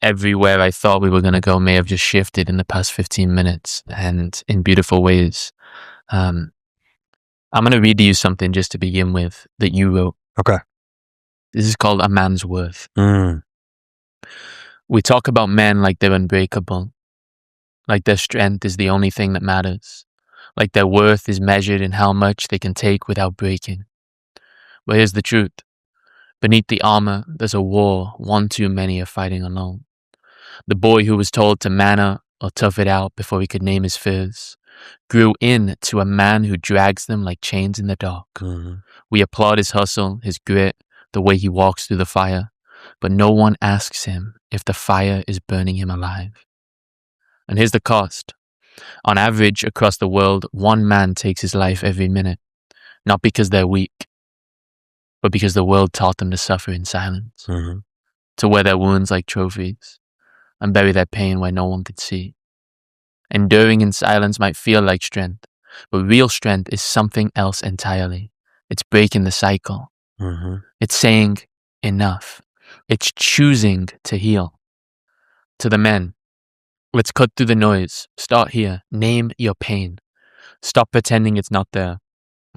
Everywhere I thought we were going to go may have just shifted in the past 15 minutes and in beautiful ways. I'm going to read to you something just to begin with that you wrote. Okay. This is called A Man's Worth. Mm. We talk about men like they're unbreakable, like their strength is the only thing that matters, like their worth is measured in how much they can take without breaking. But here's the truth. Beneath the armor, there's a war one too many are fighting alone. The boy who was told to man up or tough it out before he could name his fears grew into a man who drags them like chains in the dark. Mm-hmm. We applaud his hustle, his grit, the way he walks through the fire, but no one asks him if the fire is burning him alive. And here's the cost. On average, across the world, one man takes his life every minute, not because they're weak, but because the world taught them to suffer in silence, Mm-hmm. to wear their wounds like trophies, and bury their pain where no one could see. Enduring in silence might feel like strength, but real strength is something else entirely. It's breaking the cycle. Mm-hmm. It's saying enough. It's choosing to heal. To the men, let's cut through the noise. Start here. Name your pain. Stop pretending it's not there.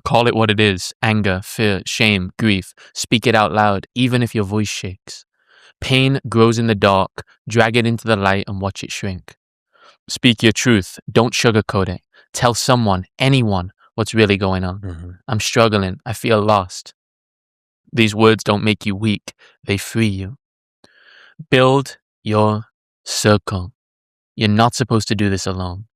Call it what it is. Anger, fear, shame, grief. Speak it out loud, even if your voice shakes. Pain grows in the dark. Drag it into the light and watch it shrink. Speak your truth. Don't sugarcoat it. Tell someone, anyone, what's really going on. Mm-hmm. I'm struggling. I feel lost. These words don't make you weak. They free you. Build your circle. You're not supposed to do this alone.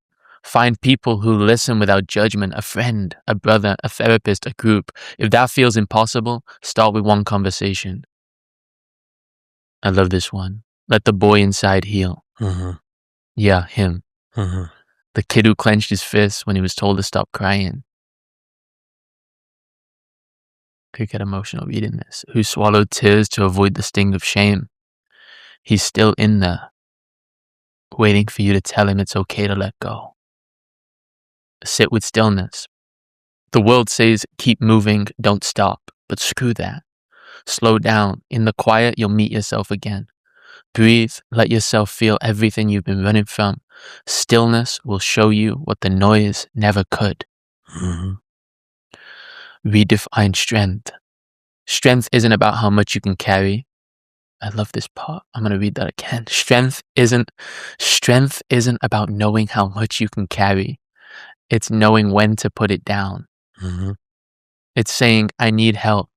Find people who listen without judgment, a friend, a brother, a therapist, a group. If that feels impossible, start with one conversation. I love this one. Let the boy inside heal. Mm-hmm. Yeah, him. Mm-hmm. The kid who clenched his fists when he was told to stop crying. Could get emotional reading this. Who swallowed tears to avoid the sting of shame. He's still in there, waiting for you to tell him it's okay to let go. Sit with stillness. The world says, keep moving, don't stop. But screw that. Slow down. In the quiet, you'll meet yourself again. Breathe. Let yourself feel everything you've been running from. Stillness will show you what the noise never could. Mm-hmm. Redefine strength. Strength isn't about how much you can carry. I love this part. I'm going to read that again. Strength isn't about knowing how much you can carry. It's knowing when to put it down. Mm-hmm. It's saying, I need help.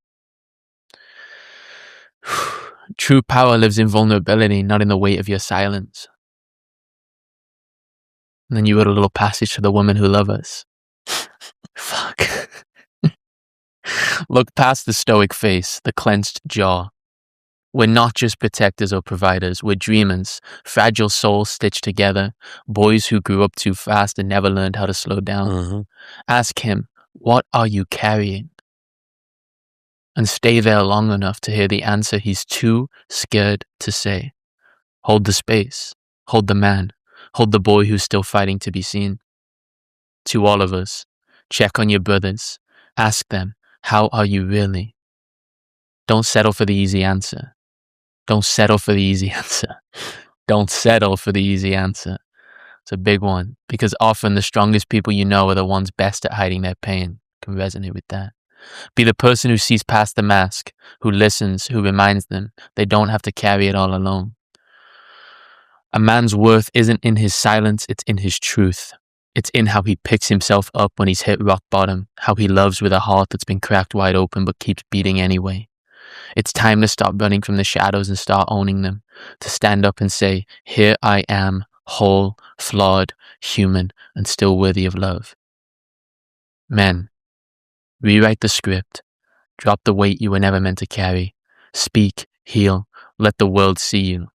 True power lives in vulnerability, not in the weight of your silence. And then you wrote a little passage to the women who love us. Fuck. Look past the stoic face, the clenched jaw. We're not just protectors or providers. We're dreamers, fragile souls stitched together, boys who grew up too fast and never learned how to slow down. Mm-hmm. Ask him, what are you carrying? And stay there long enough to hear the answer he's too scared to say. Hold the space. Hold the man. Hold the boy who's still fighting to be seen. To all of us, check on your brothers. Ask them, how are you really? Don't settle for the easy answer. Don't settle for the easy answer. Don't settle for the easy answer. It's a big one, because often the strongest people you know are the ones best at hiding their pain. Can resonate with that. Be the person who sees past the mask, who listens, who reminds them they don't have to carry it all alone. A man's worth isn't in his silence, it's in his truth. It's in how he picks himself up when he's hit rock bottom, how he loves with a heart that's been cracked wide open but keeps beating anyway. It's time to stop running from the shadows and start owning them, to stand up and say, here I am, whole, flawed, human, and still worthy of love. Men, rewrite the script. Drop the weight you were never meant to carry. Speak, heal, let the world see you.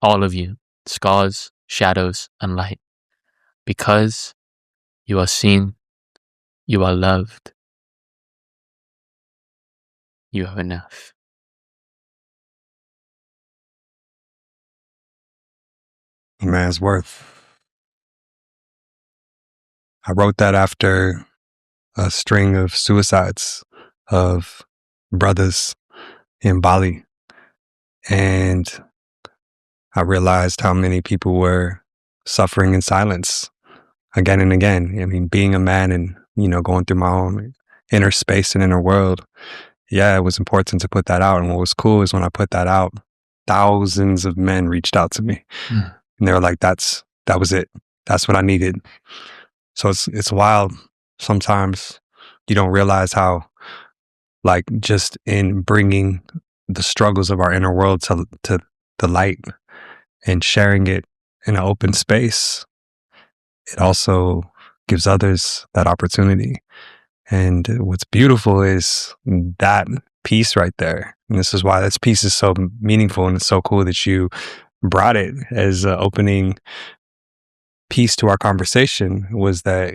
All of you, scars, shadows, and light. Because you are seen, you are loved, you are enough. A man's worth. I wrote that after a string of suicides of brothers in Bali. And I realized how many people were suffering in silence again and again. I mean, being a man and, going through my own inner space and inner world, yeah, it was important to put that out. And what was cool is when I put that out, thousands of men reached out to me. And they were like, that was it. That's what I needed. So it's wild. Sometimes you don't realize how, like, just in bringing the struggles of our inner world to the light and sharing it in an open space, it also gives others that opportunity. And what's beautiful is that piece right there. And this is why this piece is so meaningful, and it's so cool that you brought it as an opening piece to our conversation, was that,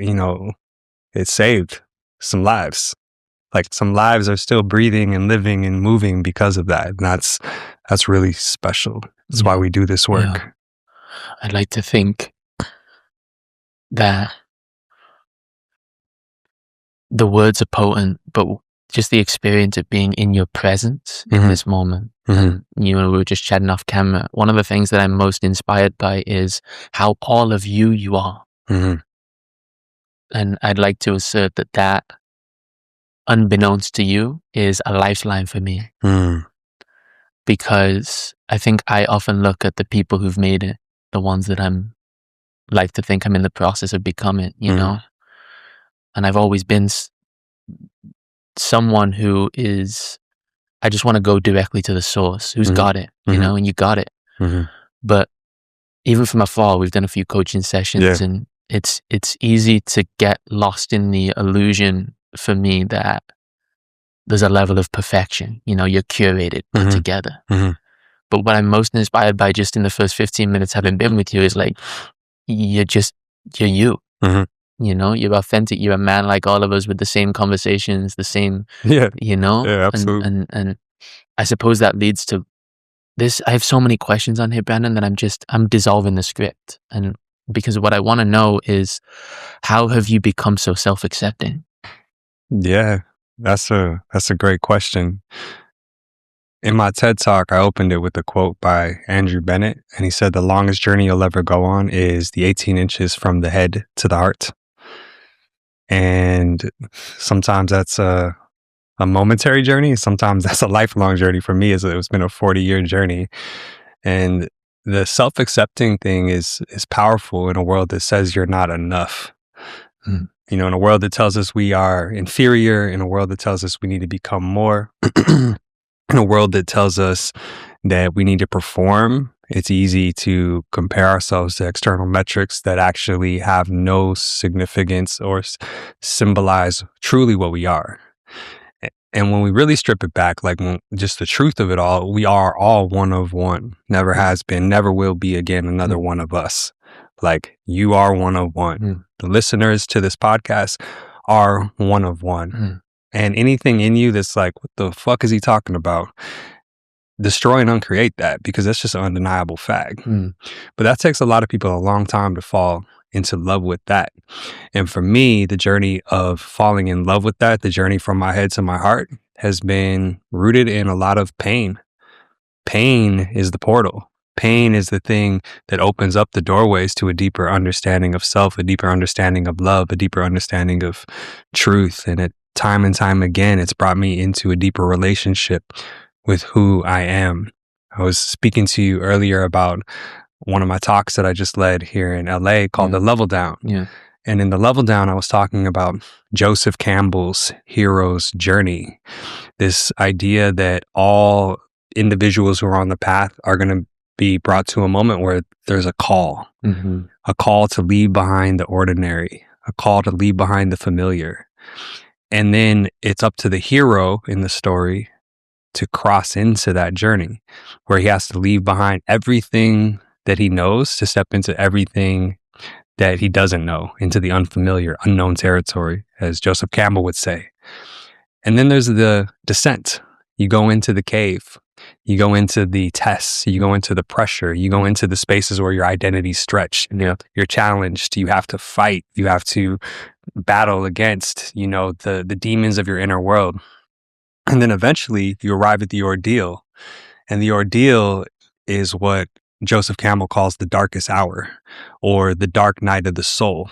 it saved some lives. Like, some lives are still breathing and living and moving because of that. And that's really special. That's why we do this work. Yeah. I'd like to think that the words are potent, but just the experience of being in your presence in this moment. And, we were just chatting off camera. One of the things that I'm most inspired by is how all of you are. And I'd like to assert that unbeknownst to you is a lifeline for me. Because I think I often look at the people who've made it, the ones that like to think I'm in the process of becoming, and I've always been someone who is, I just want to go directly to the source, who's got it, and you got it. But even from afar, we've done a few coaching sessions, and it's easy to get lost in the illusion for me that there's a level of perfection, you're curated, put together. But what I'm most inspired by just in the first 15 minutes having been with you is like, you're you. You're authentic. You're a man like all of us with the same conversations, the same, Yeah, absolutely. And I suppose that leads to this. I have so many questions on here, Branden, that I'm dissolving the script. And because what I want to know is, how have you become so self-accepting? Yeah, that's a great question. In my TED Talk, I opened it with a quote by Andrew Bennett, and he said, "The longest journey you'll ever go on is the 18 inches from the head to the heart." And sometimes that's a momentary journey. Sometimes that's a lifelong journey. For me, it's been a 40-year journey. And the self-accepting thing is powerful in a world that says you're not enough. In a world that tells us we are inferior, in a world that tells us we need to become more, in a world that tells us that we need to perform, it's easy to compare ourselves to external metrics that actually have no significance or symbolize truly what we are. And when we really strip it back, like, just the truth of it all, we are all one of one. Never has been, never will be again another one of us. Like, you are one of one. The listeners to this podcast are one of one. And anything in you that's like, what the fuck is he talking about? Destroy and uncreate that, because that's just an undeniable fact. But that takes a lot of people a long time to fall into love with that. And for me, the journey of falling in love with that, the journey from my head to my heart, has been rooted in a lot of pain. Pain is the portal. Pain is the thing that opens up the doorways to a deeper understanding of self, a deeper understanding of love, a deeper understanding of truth. And time and time again, it's brought me into a deeper relationship with who I am. I was speaking to you earlier about one of my talks that I just led here in LA called The Level Down. And in The Level Down, I was talking about Joseph Campbell's hero's journey. This idea that all individuals who are on the path are going to be brought to a moment where there's a call to leave behind the ordinary, a call to leave behind the familiar. And then it's up to the hero in the story to cross into that journey where he has to leave behind everything that he knows to step into everything that he doesn't know, into the unfamiliar, unknown territory, as Joseph Campbell would say. And then there's the descent. You go into the cave, you go into the tests, you go into the pressure, you go into the spaces where your identity's stretched, you're challenged, you have to fight, you have to battle against, the demons of your inner world. And then eventually you arrive at the ordeal. And the ordeal is what Joseph Campbell calls the darkest hour, or the dark night of the soul.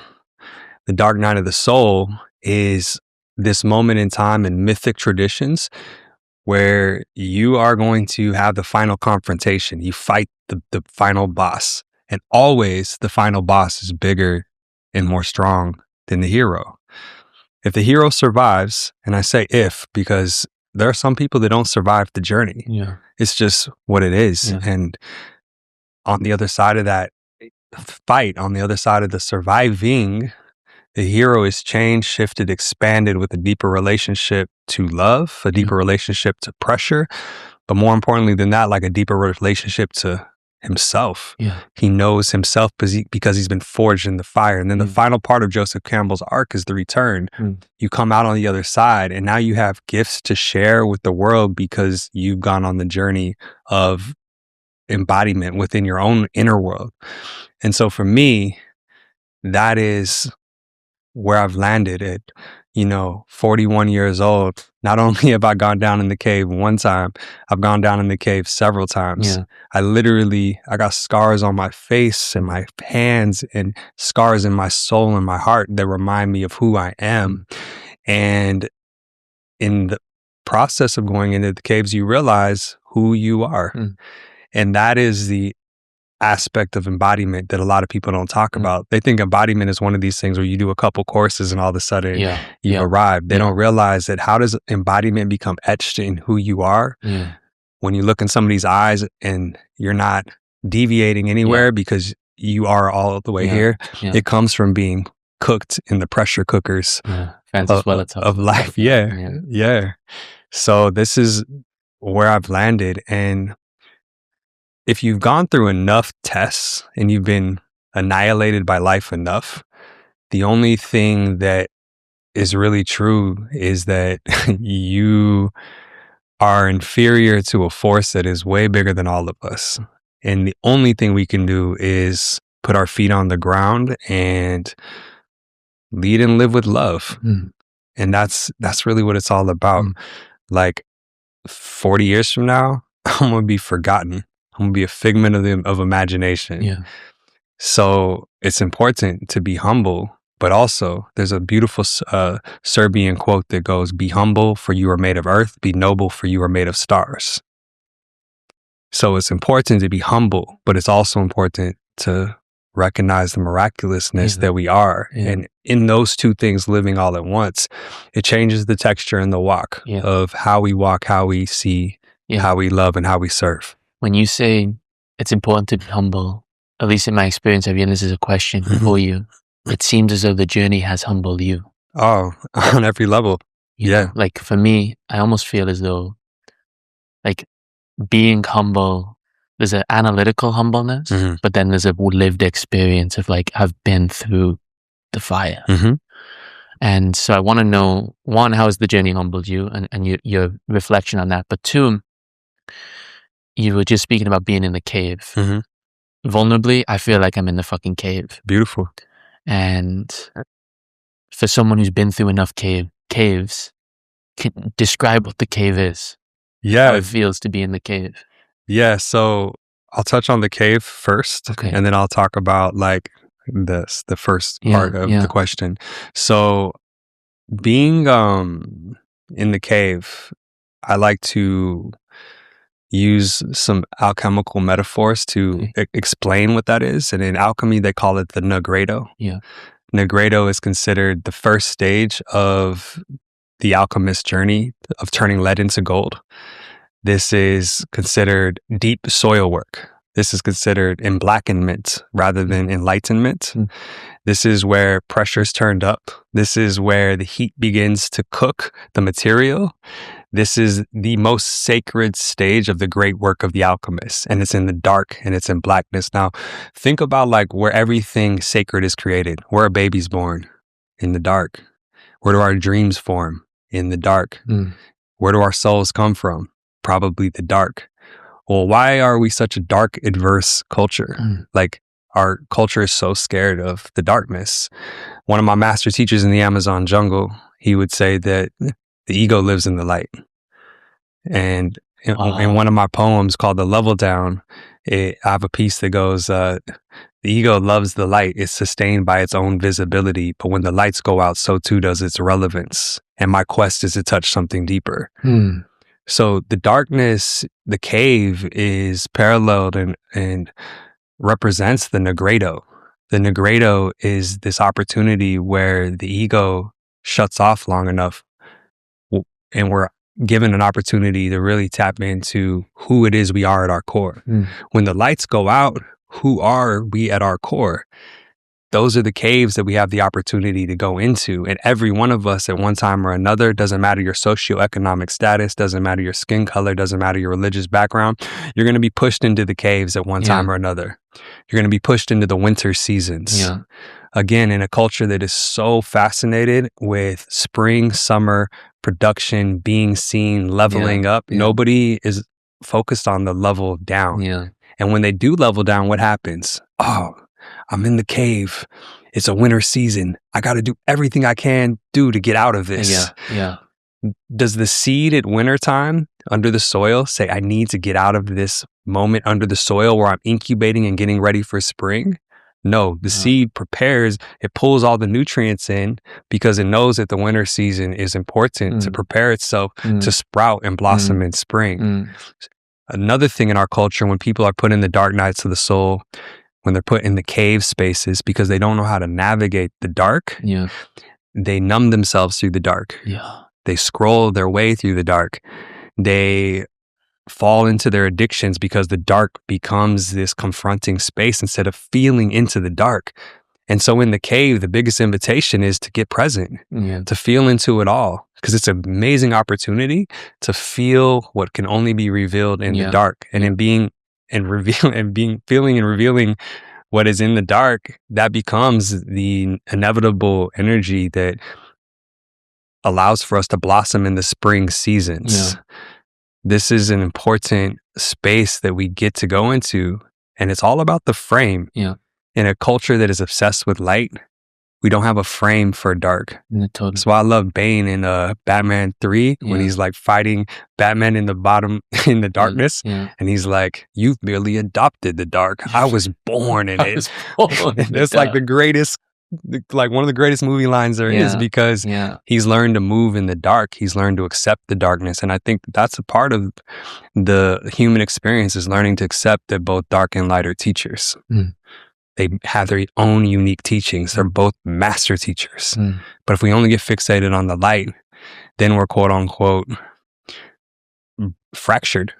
The dark night of the soul is this moment in time in mythic traditions where you are going to have the final confrontation. You fight the final boss, and always the final boss is bigger and more strong than the hero. If the hero survives, and I say if because there are some people that don't survive the journey. Yeah. It's just what it is. Yeah. And on the other side of that fight, on the other side of the surviving, the hero is changed, shifted, expanded with a deeper relationship to love, a deeper relationship to pressure, but more importantly than that, like a deeper relationship to himself. Yeah. He knows himself because he's been forged in the fire. And then the final part of Joseph Campbell's arc is the return. You come out on the other side, and now you have gifts to share with the world because you've gone on the journey of embodiment within your own inner world. And so for me, that is where I've landed at, 41 years old. Not only have I gone down in the cave one time, I've gone down in the cave several times. Yeah. I got scars on my face and my hands and scars in my soul and my heart that remind me of who I am. And in the process of going into the caves, you realize who you are. And that is the aspect of embodiment that a lot of people don't talk about. They think embodiment is one of these things where you do a couple courses and all of a sudden you've arrived. They don't realize that how does embodiment become etched in who you are when you look in somebody's eyes and you're not deviating anywhere because you are all the way here. It comes from being cooked in the pressure cookers of life. So this is where I've landed. And if you've gone through enough tests and you've been annihilated by life enough, the only thing that is really true is that you are inferior to a force that is way bigger than all of us. And the only thing we can do is put our feet on the ground and lead and live with love. And that's really what it's all about. Like 40 years from now, I'm going to be forgotten. I'm going to be a figment of imagination. So it's important to be humble, but also there's a beautiful Serbian quote that goes, "Be humble, for you are made of earth. Be noble, for you are made of stars." So it's important to be humble, but it's also important to recognize the miraculousness that we are. And in those two things living all at once, it changes the texture and the walk of how we walk, how we see, how we love, and how we serve. When you say it's important to be humble, at least in my experience, I've this is a question for you. It seems as though the journey has humbled you. Oh, on every level. You know, like for me, I almost feel as though like being humble, there's an analytical humbleness, but then there's a lived experience of like, I've been through the fire. And so I want to know, one, how has the journey humbled you and your reflection on that? But two, you were just speaking about being in the cave. Vulnerably, I feel like I'm in the fucking cave. Beautiful. And for someone who's been through enough caves, can describe what the cave is. How it feels to be in the cave. So I'll touch on the cave first, and then I'll talk about like the first part of the question. So being in the cave, I like to use some alchemical metaphors to explain what that is. And in alchemy, they call it the nigredo. Nigredo is considered the first stage of the alchemist journey of turning lead into gold. This is considered deep soil work. This is considered emblackenment rather than enlightenment. This is where pressure's turned up. This is where the heat begins to cook the material. This is the most sacred stage of the great work of the alchemist, and it's in the dark and it's in blackness. Now, think about like where everything sacred is created, where a baby's born, in the dark. Where do our dreams form? In the dark. Where do our souls come from? Probably the dark. Well, why are we such a dark adverse culture? Like our culture is so scared of the darkness. One of my master teachers in the Amazon jungle, he would say that the ego lives in the light. And in one of my poems called The Level Down, I have a piece that goes, the ego loves the light. It's sustained by its own visibility. But when the lights go out, so too does its relevance. And my quest is to touch something deeper. So the darkness, the cave, is paralleled and represents the negredo. The negredo is this opportunity where the ego shuts off long enough, and we're given an opportunity to really tap into who it is we are at our core. When the lights go out, who are we at our core? Those are the caves that we have the opportunity to go into. And every one of us at one time or another, doesn't matter your socioeconomic status, doesn't matter your skin color, doesn't matter your religious background, you're going to be pushed into the caves at one time or another. You're going to be pushed into the winter seasons. Again, in a culture that is so fascinated with spring, summer, production, being seen, leveling up, nobody is focused on the level down. And when they do level down, what happens? Oh, I'm in the cave. It's a winter season. I got to do everything I can do to get out of this. Does the seed at wintertime under the soil say, I need to get out of this moment under the soil where I'm incubating and getting ready for spring? No, the seed prepares, it pulls all the nutrients in because it knows that the winter season is important to prepare itself to sprout and blossom in spring. Another thing in our culture, when people are put in the dark nights of the soul, when they're put in the cave spaces because they don't know how to navigate the dark, they numb themselves through the dark. They scroll their way through the dark. They fall into their addictions because the dark becomes this confronting space instead of feeling into the dark. And so in the cave, the biggest invitation is to get present, to feel into it all, because it's an amazing opportunity to feel what can only be revealed in the dark. And in being and feeling and revealing what is in the dark, that becomes the inevitable energy that allows for us to blossom in the spring seasons. This is an important space that we get to go into, and it's all about the frame. In a culture that is obsessed with light, we don't have a frame for dark. That's why I love Bane in Batman 3 when he's like fighting Batman in the bottom in the darkness, and he's like, "You've merely adopted the dark. I was born in it." It's like the greatest, like one of the greatest movie lines there is, because he's learned to move in the dark. He's learned to accept the darkness, and I think that's a part of the human experience, is learning to accept that both dark and light are teachers. They have their own unique teachings. They're both master teachers. But if we only get fixated on the light, then we're quote unquote fractured.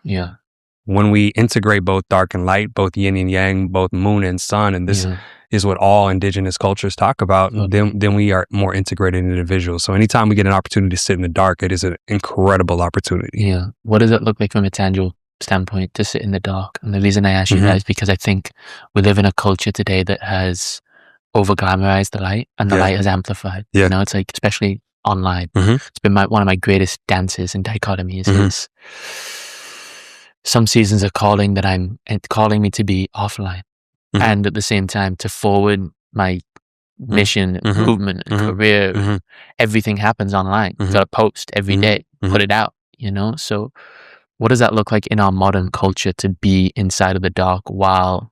When we integrate both dark and light, both yin and yang, both moon and sun, and this is what all indigenous cultures talk about, then we are more integrated individuals. So anytime we get an opportunity to sit in the dark, it is an incredible opportunity. What does it look like from a tangible standpoint to sit in the dark? And the reason I ask you that is because I think we live in a culture today that has over glamorized the light, and the light is amplified. You know, it's like, especially online, it's been one of my greatest dances and dichotomies is some seasons are calling me to be offline, and at the same time to forward my mission, movement, and career. Everything happens online. You gotta post every day, put it out, you know? So what does that look like in our modern culture to be inside of the dark while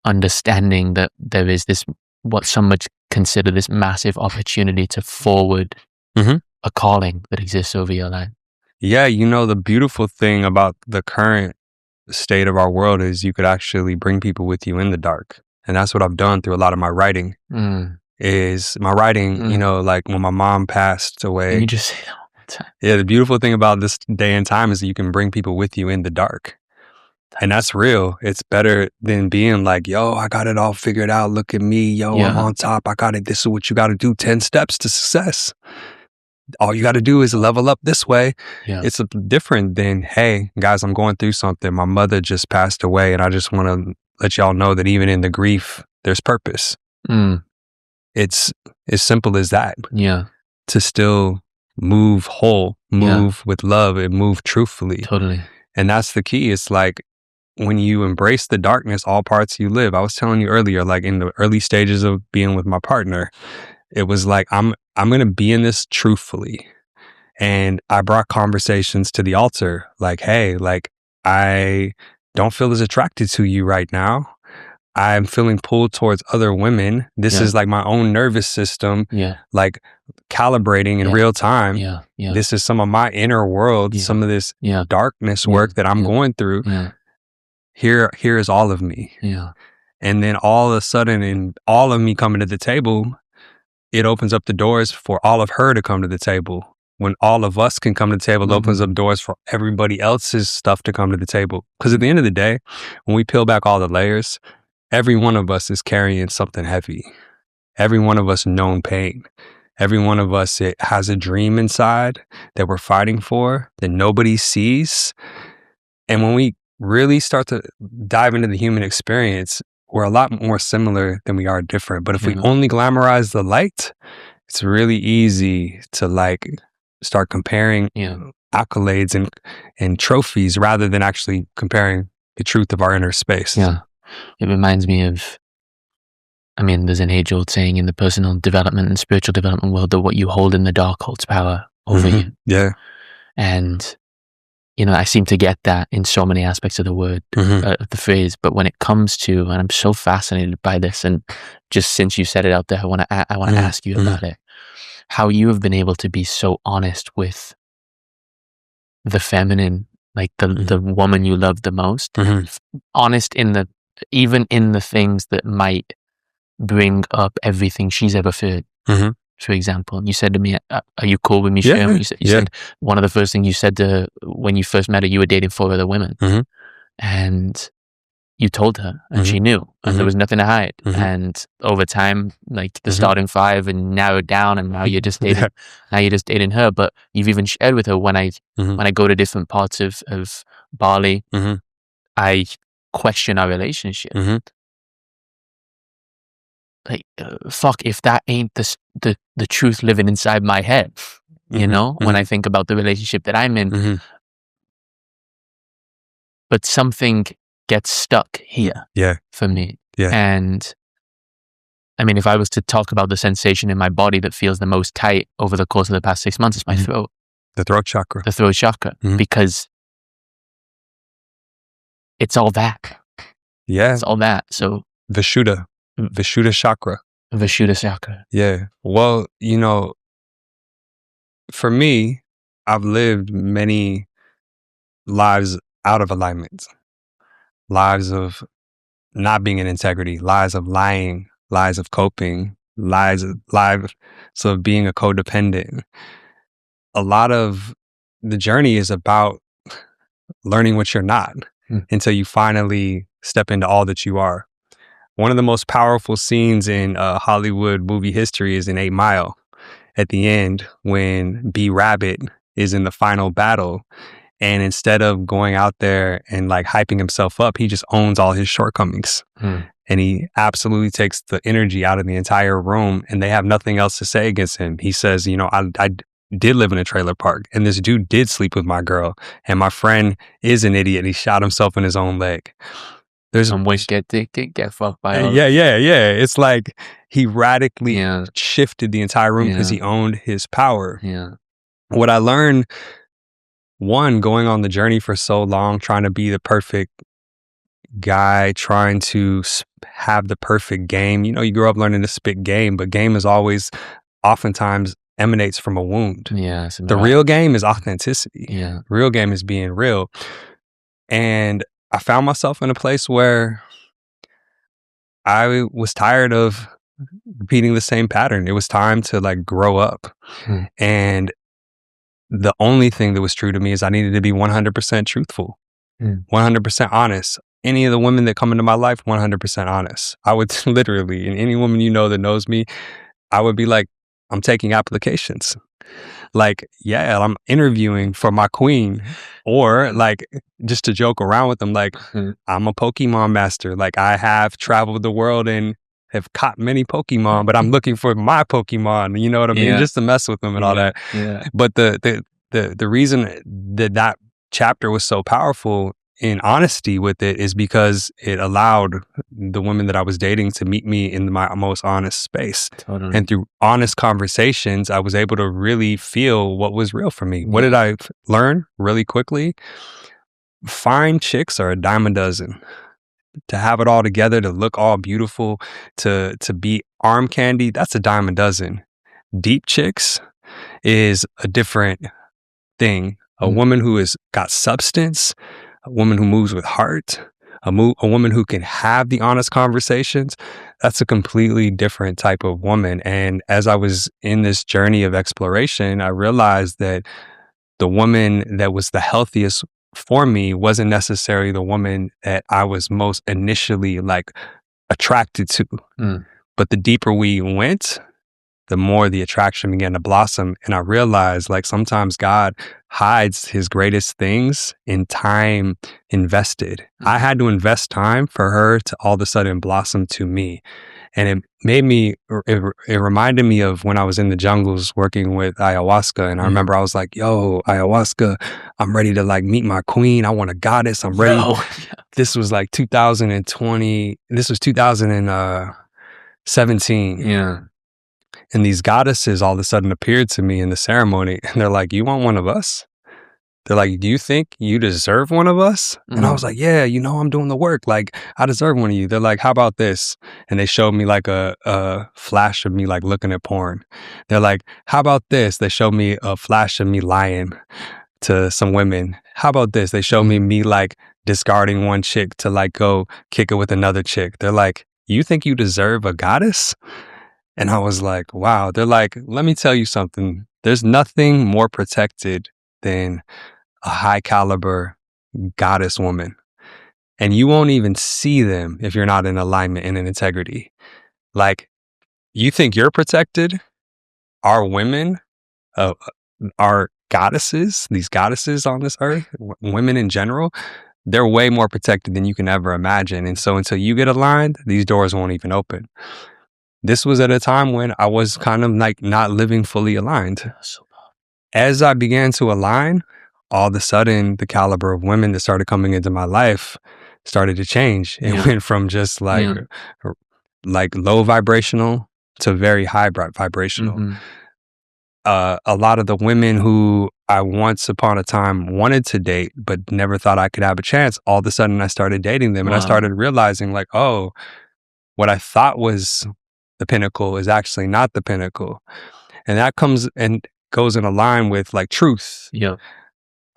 understanding that there is this, what some would consider this massive opportunity to forward a calling that exists over your life? You know, the beautiful thing about the current state of our world is you could actually bring people with you in the dark. And that's what I've done through a lot of my writing. Is my writing, you know, like when my mom passed away. And you just say that all the time. The beautiful thing about this day and time is that you can bring people with you in the dark. And that's real. It's better than being like, yo, I got it all figured out. Look at me. Yo, I'm on top. I got it. This is what you got to do. 10 steps to success. All you got to do is level up this way. It's different than, hey, guys, I'm going through something. My mother just passed away, and I just want to let y'all know that even in the grief, there's purpose. It's as simple as that. To still move whole, move with love, and move truthfully. And that's the key. It's like, when you embrace the darkness, all parts you live. I was telling you earlier, like in the early stages of being with my partner, it was like, I'm going to be in this truthfully. And I brought conversations to the altar like, hey, like, I don't feel as attracted to you right now. I'm feeling pulled towards other women. This is like my own nervous system, like calibrating in real time. This is some of my inner world, some of this darkness work that I'm going through. Here is all of me. And then all of a sudden, in all of me coming to the table, it opens up the doors for all of her to come to the table. When all of us can come to the table, it opens up doors for everybody else's stuff to come to the table. Because at the end of the day, when we peel back all the layers, every one of us is carrying something heavy. Every one of us known pain. Every one of us has a dream inside that we're fighting for that nobody sees. And when we really start to dive into the human experience, we're a lot more similar than we are different. But if we only glamorize the light, it's really easy to like start comparing accolades and trophies rather than actually comparing the truth of our inner space. It reminds me of, I mean, there's an age-old saying in the personal development and spiritual development world that what you hold in the dark holds power over you. And, you know, I seem to get that in so many aspects of the word, the phrase. But when it comes to, and I'm so fascinated by this, and just since you said it out there, I want to ask you about it. How you have been able to be so honest with the feminine, like the woman you love the most, honest even in the things that might bring up everything she's ever feared. For example, you said to me, are you cool with me sharing what you said? You said one of the first things you said to when you first met her, you were dating 4 other women. And you told her, and she knew, and there was nothing to hide. And over time, like the starting 5 and narrowed down, and now you're just dating, now you're just dating her. But you've even shared with her when I go to different parts of Bali, I question our relationship. Like, fuck, if that ain't the truth living inside my head, you know, when I think about the relationship that I'm in. But something gets stuck here for me. And I mean, if I was to talk about the sensation in my body that feels the most tight over the course of the past 6 months, it's my throat. The throat chakra. The throat chakra. Because it's all that. It's all that. So Vishuddha chakra. Vishuddha chakra. Well, you know, for me, I've lived many lives out of alignment. Lives of not being in integrity, lives of lying, lives of coping, lives of being a codependent. A lot of the journey is about learning what you're not until you finally step into all that you are. One of the most powerful scenes in Hollywood movie history is in 8 Mile. At the end, when B. Rabbit is in the final battle, and instead of going out there and like hyping himself up, he just owns all his shortcomings. And he absolutely takes the energy out of the entire room, and they have nothing else to say against him. He says, you know, I did live in a trailer park, and this dude did sleep with my girl, and my friend is an idiot. He shot himself in his own leg. There's some ways get fucked by all It's like he radically shifted the entire room because he owned his power. What I learned, one, going on the journey for so long, trying to be the perfect guy, trying to have the perfect game. You know, you grow up learning to spit game, but game is always, oftentimes, emanates from a wound. The real game is authenticity. Real game is being real. And I found myself in a place where I was tired of repeating the same pattern. It was time to like grow up. And the only thing that was true to me is I needed to be 100% truthful, 100% honest. Any of the women that come into my life, 100% honest. I would literally, and any woman you know that knows me, I would be like, I'm taking applications. Like, yeah, I'm interviewing for my queen. Or like, just to joke around with them, like, I'm a Pokemon master. Like, I have traveled the world and have caught many Pokemon, but I'm looking for my Pokemon. You know what I mean? Just to mess with them and all that. But the reason that chapter was so powerful in honesty with it is because it allowed the women that I was dating to meet me in my most honest space. And through honest conversations, I was able to really feel what was real for me. What did I learn really quickly? fine chicks are a dime a dozen. To have it all together, to look all beautiful, to be arm candy, that's a dime a dozen. Deep chicks is a different thing. A woman who has got substance, a woman who moves with heart, a woman who can have the honest conversations, that's a completely different type of woman. And as I was in this journey of exploration, I realized that the woman that was the healthiest for me wasn't necessarily the woman that I was most initially like attracted to. But the deeper we went, the more the attraction began to blossom. And I realized like sometimes God hides his greatest things in time invested. I had to invest time for her to all of a sudden blossom to me. And it made me, it reminded me of when I was in the jungles working with ayahuasca. And I remember I was like, yo, ayahuasca, I'm ready to like meet my queen. I want a goddess. I'm ready. This was like 2020. This was 2017. Yeah. And these goddesses all of a sudden appeared to me in the ceremony. And they're like, you want one of us? They're like, do you think you deserve one of us? And I was like, yeah, you know, I'm doing the work. Like, I deserve one of you. They're like, how about this? And they showed me like a flash of me like looking at porn. They're like, how about this? They showed me a flash of me lying to some women. How about this? They showed me like discarding one chick to like go kick it with another chick. They're like, you think you deserve a goddess? And I was like, wow. They're like, let me tell you something. There's nothing more protected than a high caliber goddess woman. And you won't even see them if you're not in alignment and in integrity. Like, you think you're protected? Our women, our goddesses, these goddesses on this earth, women in general, they're way more protected than you can ever imagine. And so until you get aligned, these doors won't even open. This was at a time when I was kind of like not living fully aligned. As I began to align, all of a sudden the caliber of women that started coming into my life started to change. It went from just like low vibrational to very high vibrational. A lot of the women who I once upon a time wanted to date but never thought I could have a chance, all of a sudden I started dating them. And I started realizing like, oh, what I thought was the pinnacle is actually not the pinnacle. And that comes and goes in a line with like truth.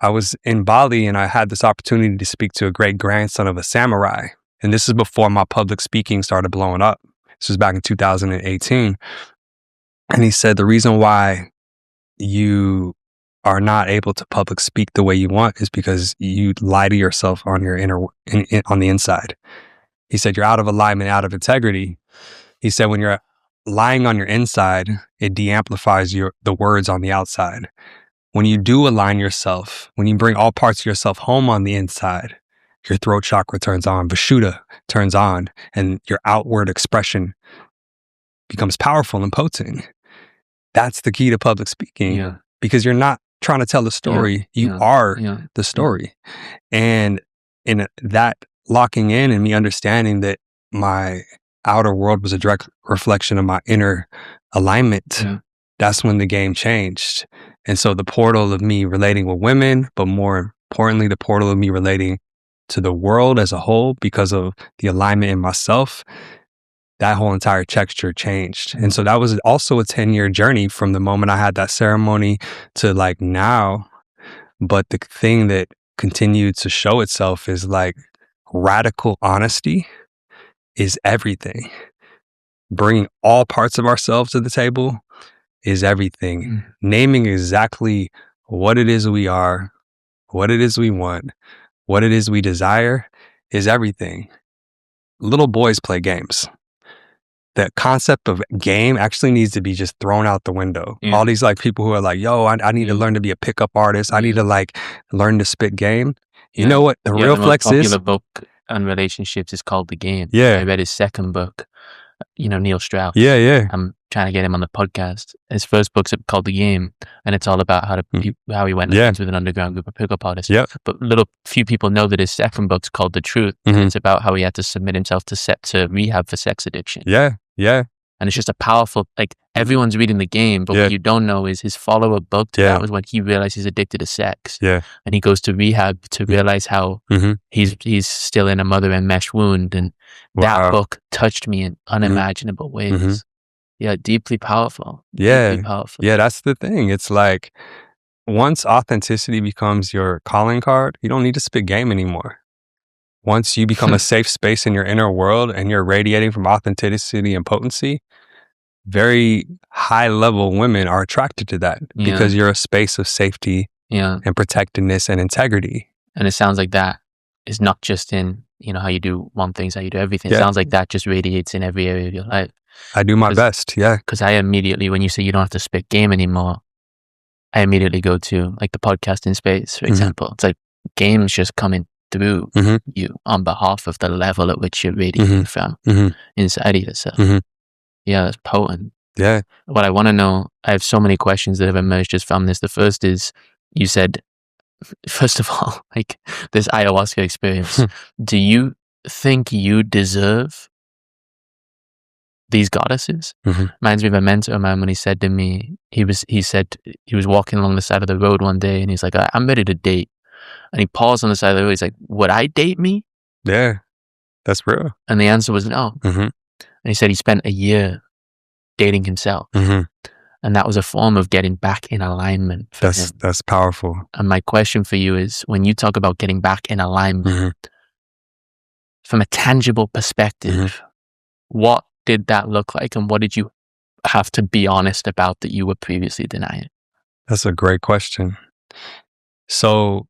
I was in Bali and I had this opportunity to speak to a great grandson of a samurai. And this is before my public speaking started blowing up. This was back in 2018. And he said, the reason why you are not able to public speak the way you want is because you lie to yourself on your on the inside. He said, you're out of alignment, out of integrity. He said, when you're lying on your inside, it de-amplifies the words on the outside. When you do align yourself, when you bring all parts of yourself home on the inside, your throat chakra turns on, Vishuddha turns on, and your outward expression becomes powerful and potent. That's the key to public speaking, because you're not trying to tell a story. You are the story. And in that locking in and me understanding that my outer world was a direct reflection of my inner alignment, that's when the game changed. And so the portal of me relating with women, but more importantly, the portal of me relating to the world as a whole because of the alignment in myself, that whole entire texture changed. And so that was also a 10-year journey from the moment I had that ceremony to like now. But the thing that continued to show itself is like radical honesty is everything. Bringing all parts of ourselves to the table is everything. Naming exactly what it is we are, what it is we want, what it is we desire is everything. Little boys play games. The concept of game actually needs to be just thrown out the window. All these like people who are like, yo, I need to learn to be a pickup artist. I need to like learn to spit game. You know what the real flex is? The book on relationships is called The Game. I read his second book, Neil Strauss. I'm trying to get him on the podcast. His first book's called The Game, and it's all about how he went with an underground group of pickup artists. But few people know that his second book's called The Truth. And it's about how he had to submit himself to rehab for sex addiction. And it's just a powerful, like, everyone's reading the game, but what you don't know is his follow-up book to that was when he realized he's addicted to sex. Yeah. And he goes to rehab to realize how he's still in a mother enmeshed wound. And that book touched me in unimaginable ways. Yeah, deeply powerful. Deeply powerful. Yeah, that's the thing. It's like, once authenticity becomes your calling card, you don't need to spit game anymore. Once you become a safe space in your inner world and you're radiating from authenticity and potency, very high level women are attracted to that because you're a space of safety and protectedness and integrity. And it sounds like that is not just in, you know, how you do one thing, how you do everything. It sounds like that just radiates in every area of your life. I do my best, Because I immediately, when you say you don't have to spit game anymore, I immediately go to, like, the podcasting space, for example. It's like games just coming through you on behalf of the level at which you're radiating from inside of yourself. Yeah, that's potent. Yeah. What I want to know, I have so many questions that have emerged just from this. The first is, you said, first of all, like, this ayahuasca experience, do you think you deserve these goddesses? Reminds me of a mentor of mine when he said to me, he said he was walking along the side of the road one day and he's like, I'm ready to date. And he paused on the side of the road. He's like, would I date me? Yeah, that's real. And the answer was no. And he said he spent a year dating himself. And that was a form of getting back in alignment for him. That's powerful. And my question for you is, when you talk about getting back in alignment, from a tangible perspective, what did that look like? And what did you have to be honest about that you were previously denying? That's a great question. So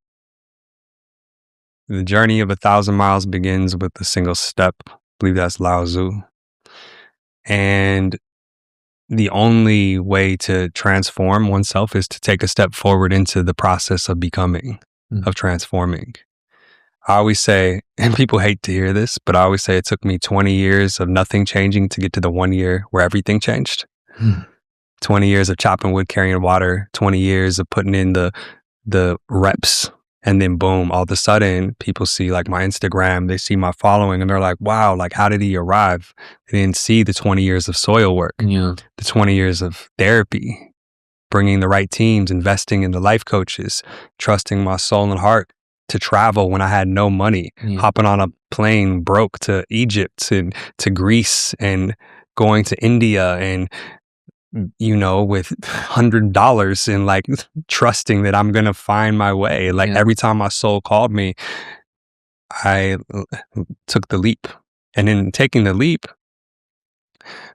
the journey of 1,000 miles begins with a single step. I believe that's Lao Tzu. And the only way to transform oneself is to take a step forward into the process of becoming, of transforming. I always say, and people hate to hear this, but I always say it took me 20 years of nothing changing to get to the 1 year where everything changed. 20 years of chopping wood, carrying water, 20 years of putting in the reps. And then boom, all of a sudden people see, like, my Instagram, they see my following and they're like, wow, like, how did he arrive? They didn't see the 20 years of soil work, the 20 years of therapy, bringing the right teams, investing in the life coaches, trusting my soul and heart to travel when I had no money, hopping on a plane broke to Egypt and to Greece and going to India and, you know, with $100 and, like, trusting that I'm going to find my way. Like, every time my soul called me, I took the leap. And in taking the leap,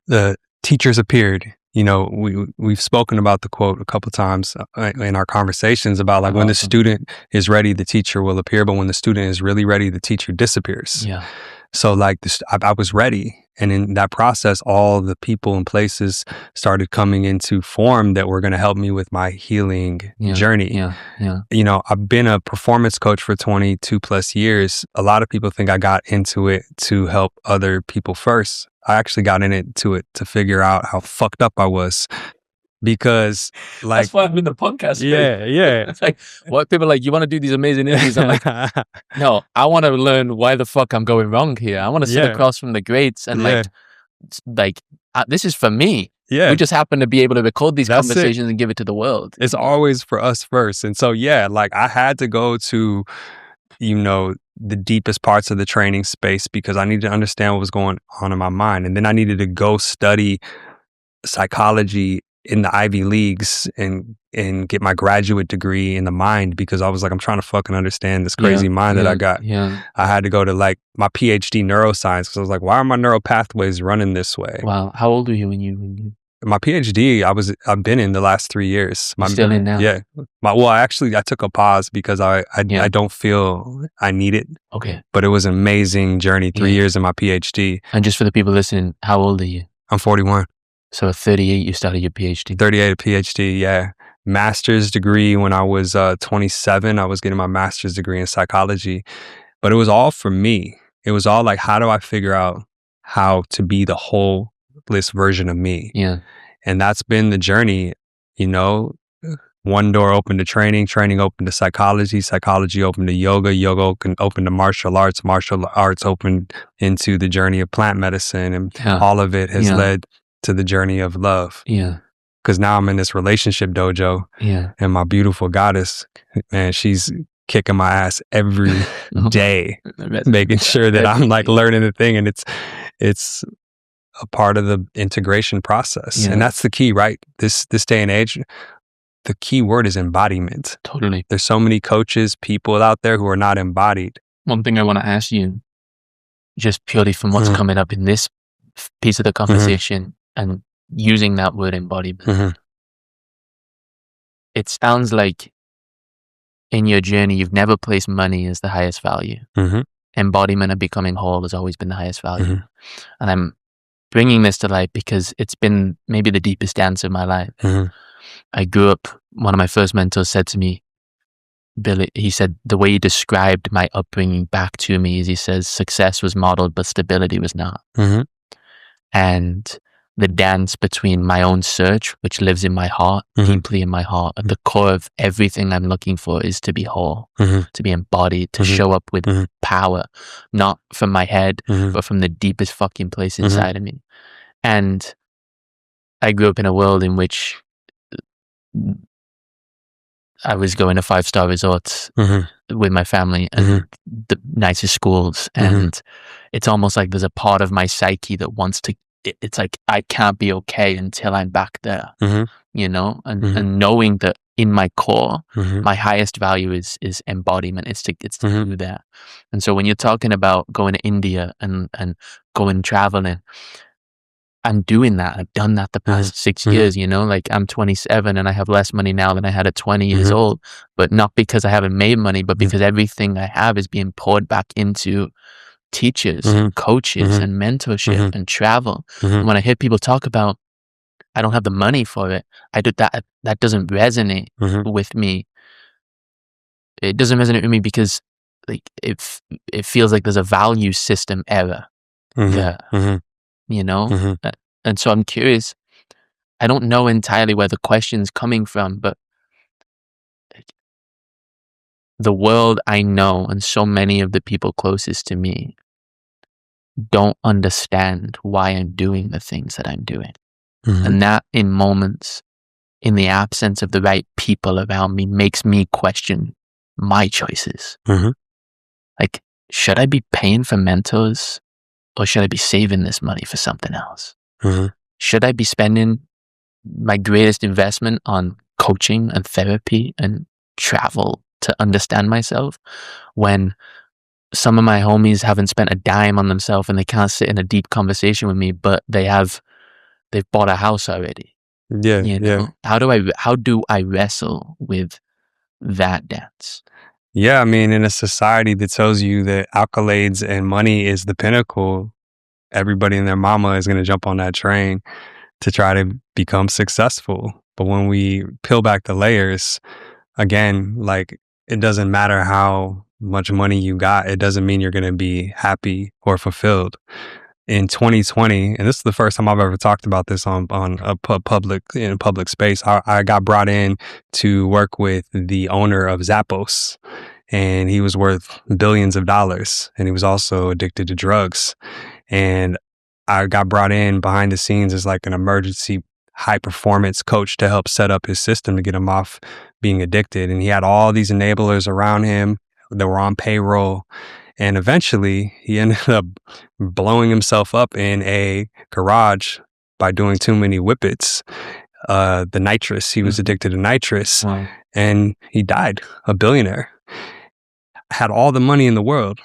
the teachers appeared. You know, we've spoken about the quote a couple of times in our conversations about, like, when the student is ready, the teacher will appear. But when the student is really ready, the teacher disappears. So, like, I was ready. And in that process, all the people and places started coming into form that were going to help me with my healing journey. You know, I've been a performance coach for 22 plus years. A lot of people think I got into it to help other people first. I actually got into it to figure out how fucked up I was. Because, like, that's why I'm in the podcast. Yeah. It's like, what people are like, you want to do these amazing interviews? I'm like, no, I want to learn why the fuck I'm going wrong here. I want to sit across from the greats and this is for me. We just happen to be able to record these conversations and give it to the world. It's always for us first. And so, like, I had to go to, you know, the deepest parts of the training space because I needed to understand what was going on in my mind. And then I needed to go study psychology in the Ivy Leagues and get my graduate degree in the mind because I was like, I'm trying to fucking understand this crazy mind that I got. I had to go to, like, my PhD neuroscience because I was like, why are my neural pathways running this way? Wow. How old were you when you... My PhD, I've been in the last 3 years. You're still in now? Yeah. I took a pause because I don't feel I need it. Okay. But it was an amazing journey, 3 years in my PhD. And just for the people listening, how old are you? I'm 41. So at 38, you started your PhD? 38, a PhD, yeah. Master's degree when I was 27. I was getting my master's degree in psychology. But it was all for me. It was all like, how do I figure out how to be the whole version of me? And that's been the journey. You know, one door opened to training opened to psychology opened to yoga opened to martial arts opened into the journey of plant medicine, and all of it has led to the journey of love. Yeah. Because now I'm in this relationship dojo, Yeah. and my beautiful goddess, man, she's kicking my ass every day, making sure that I'm like learning the thing, and it's a part of the integration process. Yeah. And that's the key, right? This day and age, the key word is embodiment. Totally. There's so many coaches, people out there who are not embodied. One thing I want to ask you, just purely from what's coming up in this piece of the conversation and using that word embodiment, it sounds like in your journey, you've never placed money as the highest value. Embodiment of becoming whole has always been the highest value. And I'm bringing this to light because it's been maybe the deepest dance of my life. I grew up, one of my first mentors said to me, Billy, he said, the way he described my upbringing back to me is, he says, success was modeled, but stability was not. And the dance between my own search, which lives in my heart, deeply in my heart, at the core of everything I'm looking for is to be whole, to be embodied, to show up with power, not from my head, but from the deepest fucking place inside of me. And I grew up in a world in which I was going to 5-star resorts with my family and the nicest schools. And it's almost like there's a part of my psyche that wants to, it's like, I can't be okay until I'm back there, you know, and knowing that in my core, my highest value is embodiment. It's to do that. And so when you're talking about going to India and going traveling, I'm doing that. I've done that the past 6 years, you know, like I'm 27 and I have less money now than I had at 20 years old, but not because I haven't made money, but because everything I have is being poured back into teachers and coaches and mentorship and travel. And when I hear people talk about, I don't have the money for it, that doesn't resonate with me. It doesn't resonate with me because like it feels like there's a value system error there. You know? And so I'm curious, I don't know entirely where the question's coming from, but the world I know and so many of the people closest to me don't understand why I'm doing the things that I'm doing. And that in moments, in the absence of the right people around me, makes me question my choices. Like, should I be paying for mentors? Or should I be saving this money for something else? Should I be spending my greatest investment on coaching and therapy and travel to understand myself when some of my homies haven't spent a dime on themselves and they can't sit in a deep conversation with me, but they've bought a house already? You know? How do I wrestle with that dance? Yeah, I mean, in a society that tells you that accolades and money is the pinnacle, everybody and their mama is going to jump on that train to try to become successful. But when we peel back the layers, again, like, it doesn't matter how much money you got. It doesn't mean you're going to be happy or fulfilled. In 2020, and this is the first time I've ever talked about this on a public space, I got brought in to work with the owner of Zappos, and he was worth billions of dollars, and he was also addicted to drugs. And I got brought in behind the scenes as like an emergency high performance coach to help set up his system to get him off being addicted. And he had all these enablers around him that were on payroll. And eventually he ended up blowing himself up in a garage by doing too many whippets. The nitrous, he was addicted to nitrous. Wow. And he died, a billionaire. Had all the money in the world,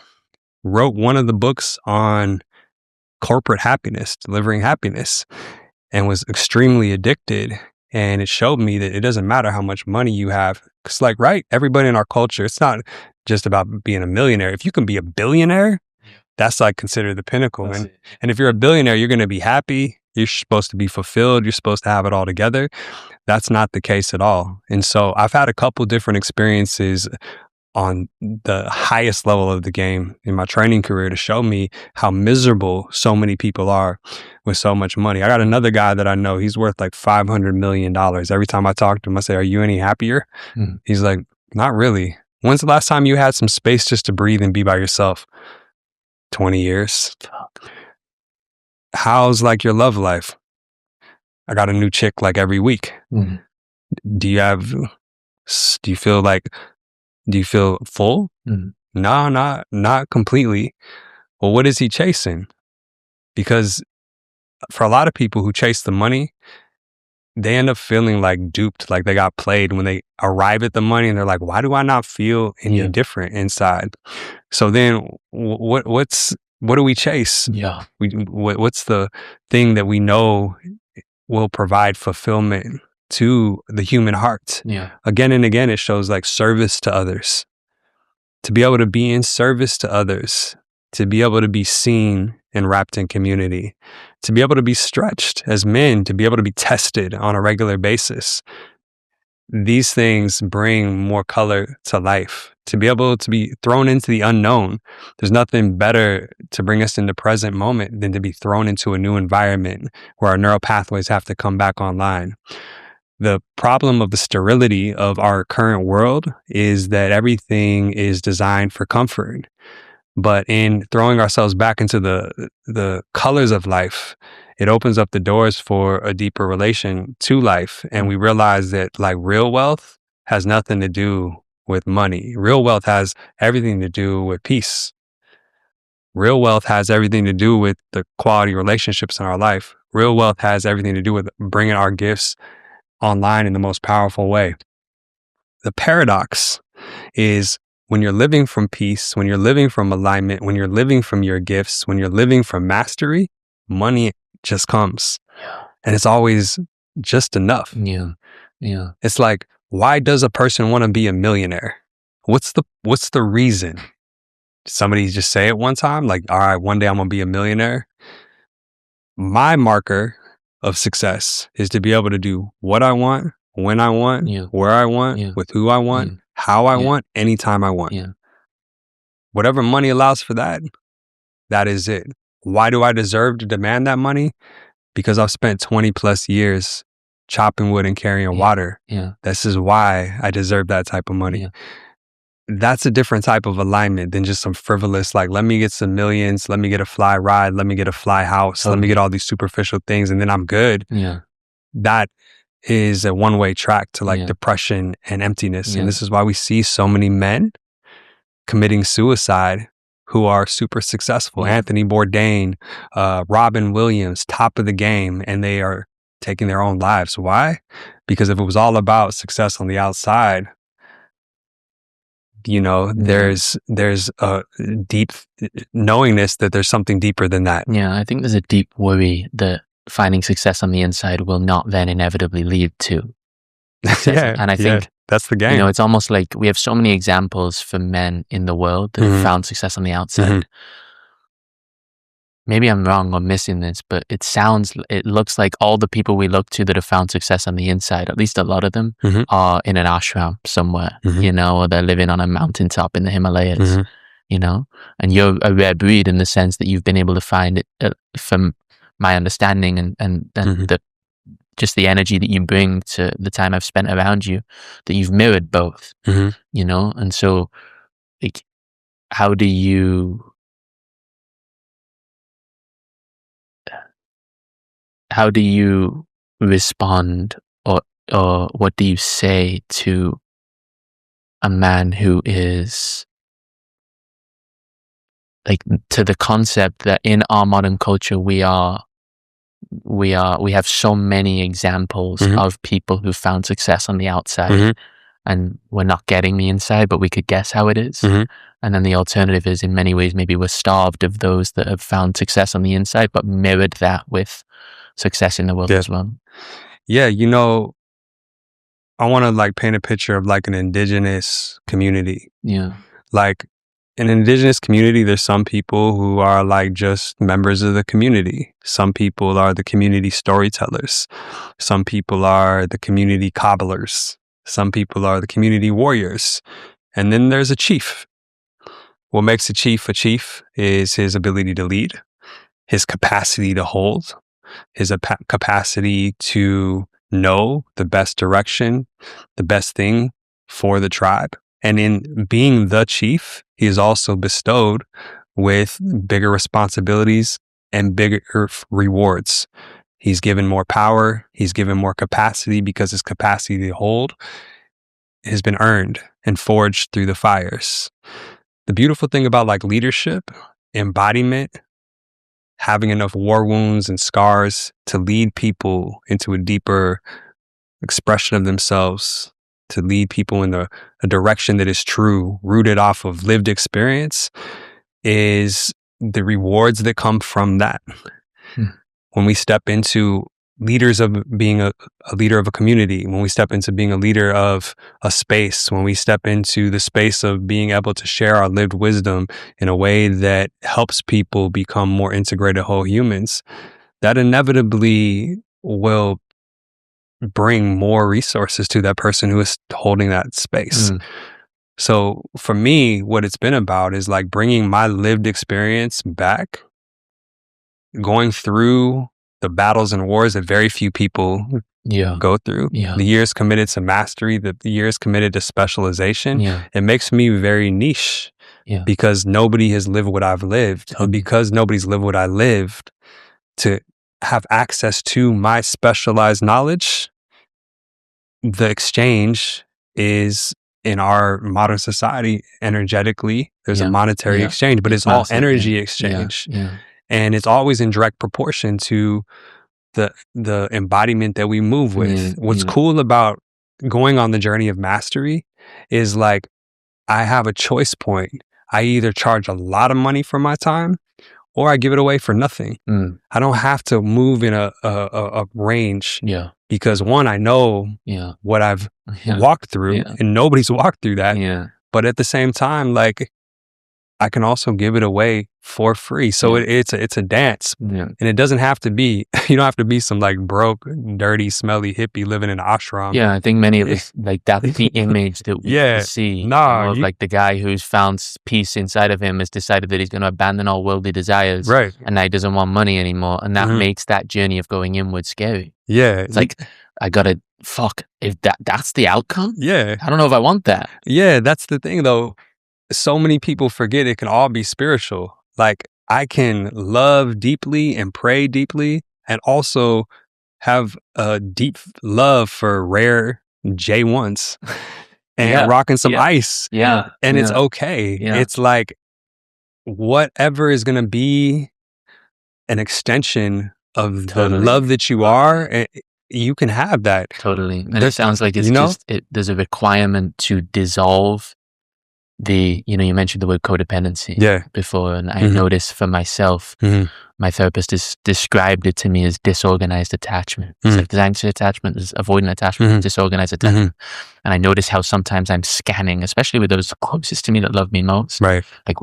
wrote one of the books on corporate happiness, delivering happiness, and was extremely addicted. And it showed me that it doesn't matter how much money you have. Because, like, right, everybody in our culture, it's not just about being a millionaire. If you can be a billionaire, that's like considered the pinnacle. And if you're a billionaire, you're going to be happy. You're supposed to be fulfilled. You're supposed to have it all together. That's not the case at all. And so I've had a couple different experiences on the highest level of the game in my training career to show me how miserable so many people are with so much money. I got another guy that I know, he's worth like $500 million. Every time I talk to him, I say, "Are you any happier?" He's like, "Not really." When's the last time you had some space just to breathe and be by yourself? 20 years. How's like your love life? I got a new chick like every week. Mm. Do you feel full? Mm. No, not completely. Well, what is he chasing? Because for a lot of people who chase the money, they end up feeling like duped, like they got played when they arrive at the money, and they're like, why do I not feel any different inside? So then what do we chase? Yeah. What's the thing that we know will provide fulfillment to the human heart? Yeah. Again and again, it shows like service to others. To be able to be in service to others, to be able to be seen and wrapped in community, to be able to be stretched as men, to be able to be tested on a regular basis. These things bring more color to life. To be able to be thrown into the unknown, there's nothing better to bring us into present moment than to be thrown into a new environment where our neural pathways have to come back online. The problem of the sterility of our current world is that everything is designed for comfort. But in throwing ourselves back into the colors of life, it opens up the doors for a deeper relation to life. And we realize that like real wealth has nothing to do with money. Real wealth has everything to do with peace. Real wealth has everything to do with the quality relationships in our life. Real wealth has everything to do with bringing our gifts online in the most powerful way. The paradox is when you're living from peace, when you're living from alignment, when you're living from your gifts, when you're living from mastery, money just comes. Yeah. And it's always just enough. Yeah. Yeah. It's like, why does a person want to be a millionaire? What's the reason? Did somebody just say it one time? Like, all right, one day I'm going to be a millionaire. My marker of success is to be able to do what I want, when I want, where I want, with who I want, how I want, anytime I want. Whatever money allows for that, that is it. Why do I deserve to demand that money? Because I've spent 20 plus years chopping wood and carrying water. This is why I deserve that type of money. That's a different type of alignment than just some frivolous, like, let me get some millions, let me get a fly ride, let me get a fly house, let me get all these superficial things, and then I'm good. That is a one-way track to like depression and emptiness. And this is why we see so many men committing suicide who are super successful. Anthony Bourdain, Robin Williams, top of the game, and they are taking their own lives. Why? Because if it was all about success on the outside, you know, there's a deep knowingness that there's something deeper than that. Yeah, I think there's a deep worry that finding success on the inside will not then inevitably lead to success. And I think that's the game. You know, it's almost like we have so many examples for men in the world that have found success on the outside. Maybe I'm wrong or missing this, but it looks like all the people we look to that have found success on the inside, at least a lot of them, are in an ashram somewhere, you know, or they're living on a mountaintop in the Himalayas, you know, and you're a rare breed in the sense that you've been able to find it, from my understanding and just the energy that you bring to the time I've spent around you, that you've mirrored both, you know, and so like, how do you respond, or what do you say to a man who is like, to the concept that in our modern culture we have so many examples of people who found success on the outside, and we're not getting the inside, but we could guess how it is. And then the alternative is, in many ways, maybe we're starved of those that have found success on the inside, but mirrored that with success in the world as well. Yeah, you know, I want to like paint a picture of like an indigenous community. Like in an indigenous community, there's some people who are like just members of the community. Some people are the community storytellers. Some people are the community cobblers. Some people are the community warriors. And then there's a chief. What makes a chief is his ability to lead, his capacity to hold, his capacity to know the best direction, the best thing for the tribe. And in being the chief, he is also bestowed with bigger responsibilities and bigger rewards. He's given more power. He's given more capacity because his capacity to hold has been earned and forged through the fires. The beautiful thing about like leadership, embodiment, having enough war wounds and scars to lead people into a deeper expression of themselves, to lead people in a direction that is true, rooted off of lived experience, is the rewards that come from that. When we step into leaders of being a leader of a community, when we step into being a leader of a space, when we step into the space of being able to share our lived wisdom in a way that helps people become more integrated whole humans, that inevitably will bring more resources to that person who is holding that space. So for me, what it's been about is like bringing my lived experience back, going through the battles and wars that very few people go through. The years committed to mastery, the years committed to specialization. It makes me very niche because nobody has lived what I've lived. And because nobody's lived what I lived, to have access to my specialized knowledge, the exchange is, in our modern society, energetically, there's a monetary exchange, but it's all energy exchange. And it's always in direct proportion to the embodiment that we move with. What's cool about going on the journey of mastery is like, I have a choice point. I either charge a lot of money for my time or I give it away for nothing. I don't have to move in a range because one, I know what I've walked through and nobody's walked through that. But at the same time, like, I can also give it away for free. So it's a dance. And it doesn't have to be, you don't have to be some like broke, dirty, smelly hippie living in an ashram. I think many of us, like, that's the image that we see. Of like the guy who's found peace inside of him has decided that he's going to abandon all worldly desires. And now he doesn't want money anymore. And that makes that journey of going inward scary. It's like, I gotta, if that's the outcome? I don't know if I want that. That's the thing though. So many people forget it can all be spiritual. Like, I can love deeply and pray deeply and also have a deep love for rare J1s and rocking some ice. And it's okay. It's like, whatever is going to be an extension of the love that you are, you can have that. And it sounds like it's there's a requirement to dissolve you mentioned the word codependency before, and I noticed for myself, my therapist has described it to me as disorganized attachment. It's like there's anxious attachment, there's avoidant attachment, disorganized attachment. And I notice how sometimes I'm scanning, especially with those closest to me that love me most. Like,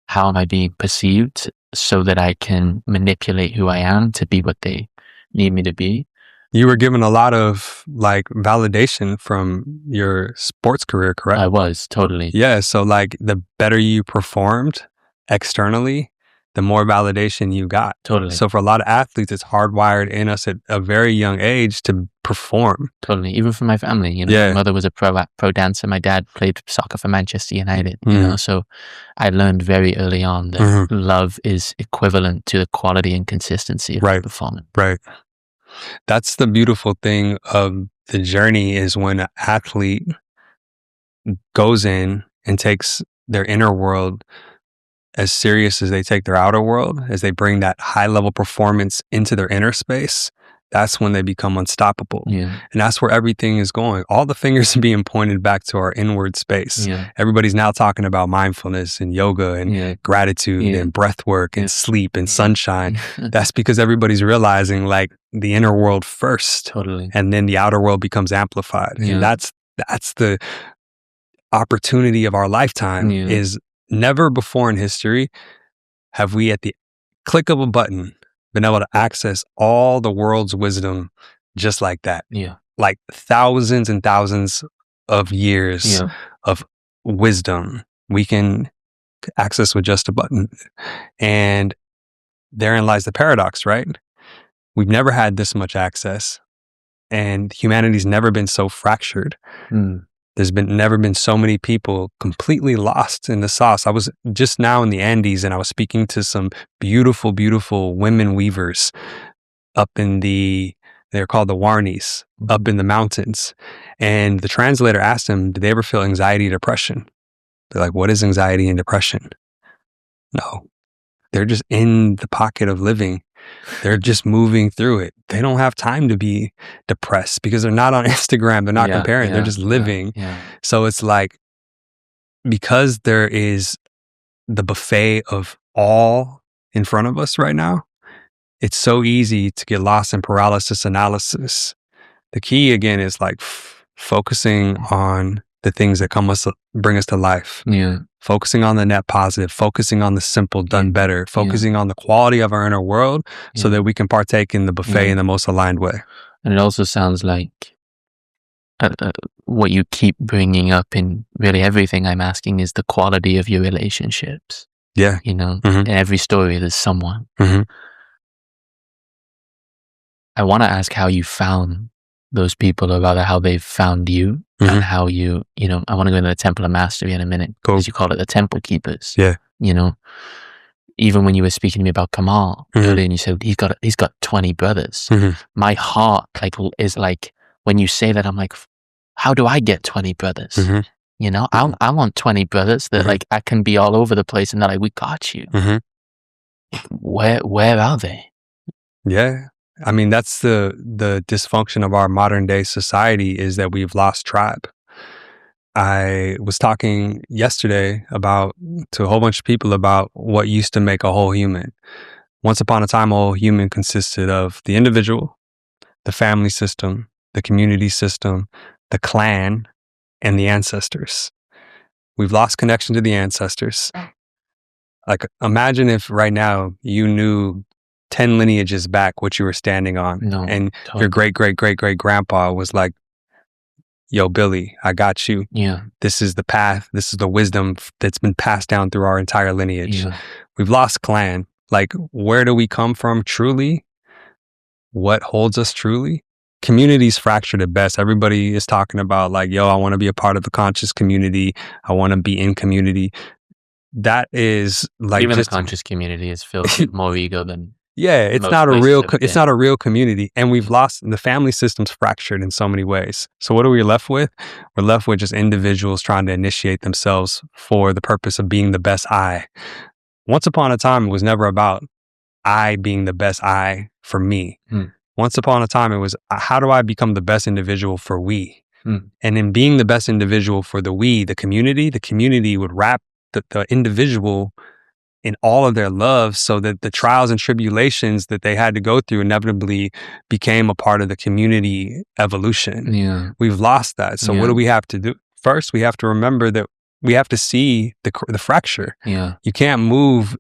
how am I being perceived so that I can manipulate who I am to be what they need me to be? You were given a lot of like validation from your sports career, correct? I was, totally. So like the better you performed externally, the more validation you got. So for a lot of athletes, it's hardwired in us at a very young age to perform. Even for my family, my mother was a pro dancer. My dad played soccer for Manchester United, so I learned very early on that love is equivalent to the quality and consistency of performance. That's the beautiful thing of the journey, is when an athlete goes in and takes their inner world as serious as they take their outer world, as they bring that high level performance into their inner space. That's when they become unstoppable. And that's where everything is going. All the fingers are being pointed back to our inward space. Everybody's now talking about mindfulness and yoga and gratitude and breath work and sleep and sunshine. That's because everybody's realizing like the inner world first. And then the outer world becomes amplified. And that's the opportunity of our lifetime. Is never before in history have we, at the click of a button, been able to access all the world's wisdom just like that. Like thousands and thousands of years of wisdom we can access with just a button. And therein lies the paradox, right? We've never had this much access, and humanity's never been so fractured. There's never been so many people completely lost in the sauce. I was just now in the Andes and I was speaking to some beautiful, beautiful women weavers up in they're called the Warnies, up in the mountains. And the translator asked them, did they ever feel anxiety, depression? They're like, what is anxiety and depression? No, they're just in the pocket of living. They're just moving through it. They don't have time to be depressed because they're not on Instagram. They're not comparing. They're just living. So it's like, because there is the buffet of all in front of us right now, it's so easy to get lost in paralysis analysis. The key again is like focusing on the things that bring us to life. Focusing on the net positive, focusing on the simple done better, focusing on the quality of our inner world so that we can partake in the buffet in the most aligned way. And it also sounds like what you keep bringing up in really everything I'm asking is the quality of your relationships. Yeah. You know, in every story there's someone. I want to ask how you found those people, or rather how they've found you, and how you know, I want to go into the temple of mastery in a minute, as you call it, the temple keepers. Yeah. You know, even when you were speaking to me about Kamal earlier, and you said he's got 20 brothers. My heart is like, when you say that, I'm like, how do I get 20 brothers? You know, I want 20 brothers that like I can be all over the place, and they're like, we got you. Where are they? Yeah. I mean, that's the dysfunction of our modern day society, is that we've lost tribe. I was talking yesterday to a whole bunch of people about what used to make a whole human. Once upon a time, a whole human consisted of the individual, the family system, the community system, the clan, and the ancestors. We've lost connection to the ancestors. Like, imagine if right now you knew 10 lineages back what you were standing on, and your great grandpa was like, yo, Billy, I got you. This is the path. This is the wisdom that's been passed down through our entire lineage. We've lost clan. Like, where do we come from truly? What holds us truly? Community's fractured at best. Everybody is talking about like, yo, I want to be a part of the conscious community. I want to be in community. That is like, even the conscious community is filled with more ego than it's not a real community. And we've lost, the family system's fractured in so many ways. So what are we left with? We're left with just individuals trying to initiate themselves for the purpose of being the best I. Once upon a time, it was never about I being the best I for me. Once upon a time, it was, how do I become the best individual for we? And in being the best individual for the we, the community would wrap the individual in all of their love, so that the trials and tribulations that they had to go through inevitably became a part of the community evolution. We've lost that. So what do we have to do? First, we have to remember that we have to see the fracture. You can't move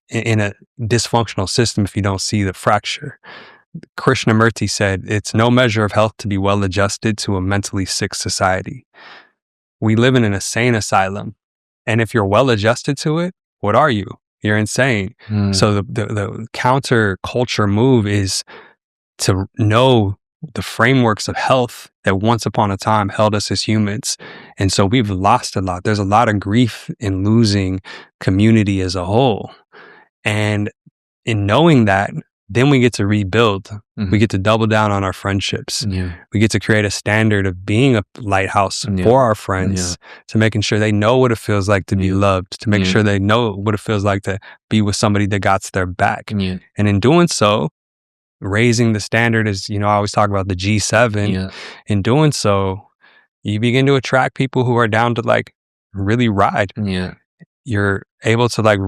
in a dysfunctional system if you don't see the fracture. Krishnamurti said, it's no measure of health to be well adjusted to a mentally sick society. We live in an insane asylum. And if you're well adjusted to it, what are you? You're insane. So the counter culture move is to know the frameworks of health that once upon a time held us as humans. And so we've lost a lot. There's a lot of grief in losing community as a whole. And in knowing that, then we get to rebuild. We get to double down on our friendships. We get to create a standard of being a lighthouse for our friends, to making sure they know what it feels like to be loved, to make sure they know what it feels like to be with somebody that got their back. And in doing so, raising the standard is, I always talk about the G7. In doing so, you begin to attract people who are down to like really ride. You're able to like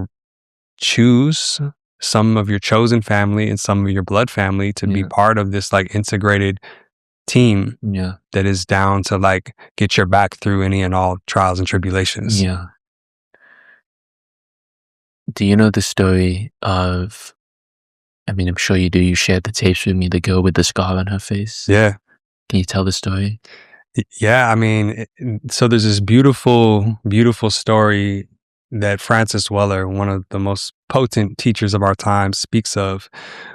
choose some of your chosen family and some of your blood family to be part of this like integrated team that is down to like get your back through any and all trials and tribulations. Do you know the story of, I mean, I'm sure you do, you shared the tapes with me, the girl with the scar on her face? Yeah. Can you tell the story? Yeah, I mean, so there's this beautiful, beautiful story that Francis Weller, one of the most potent teachers of our time, speaks of,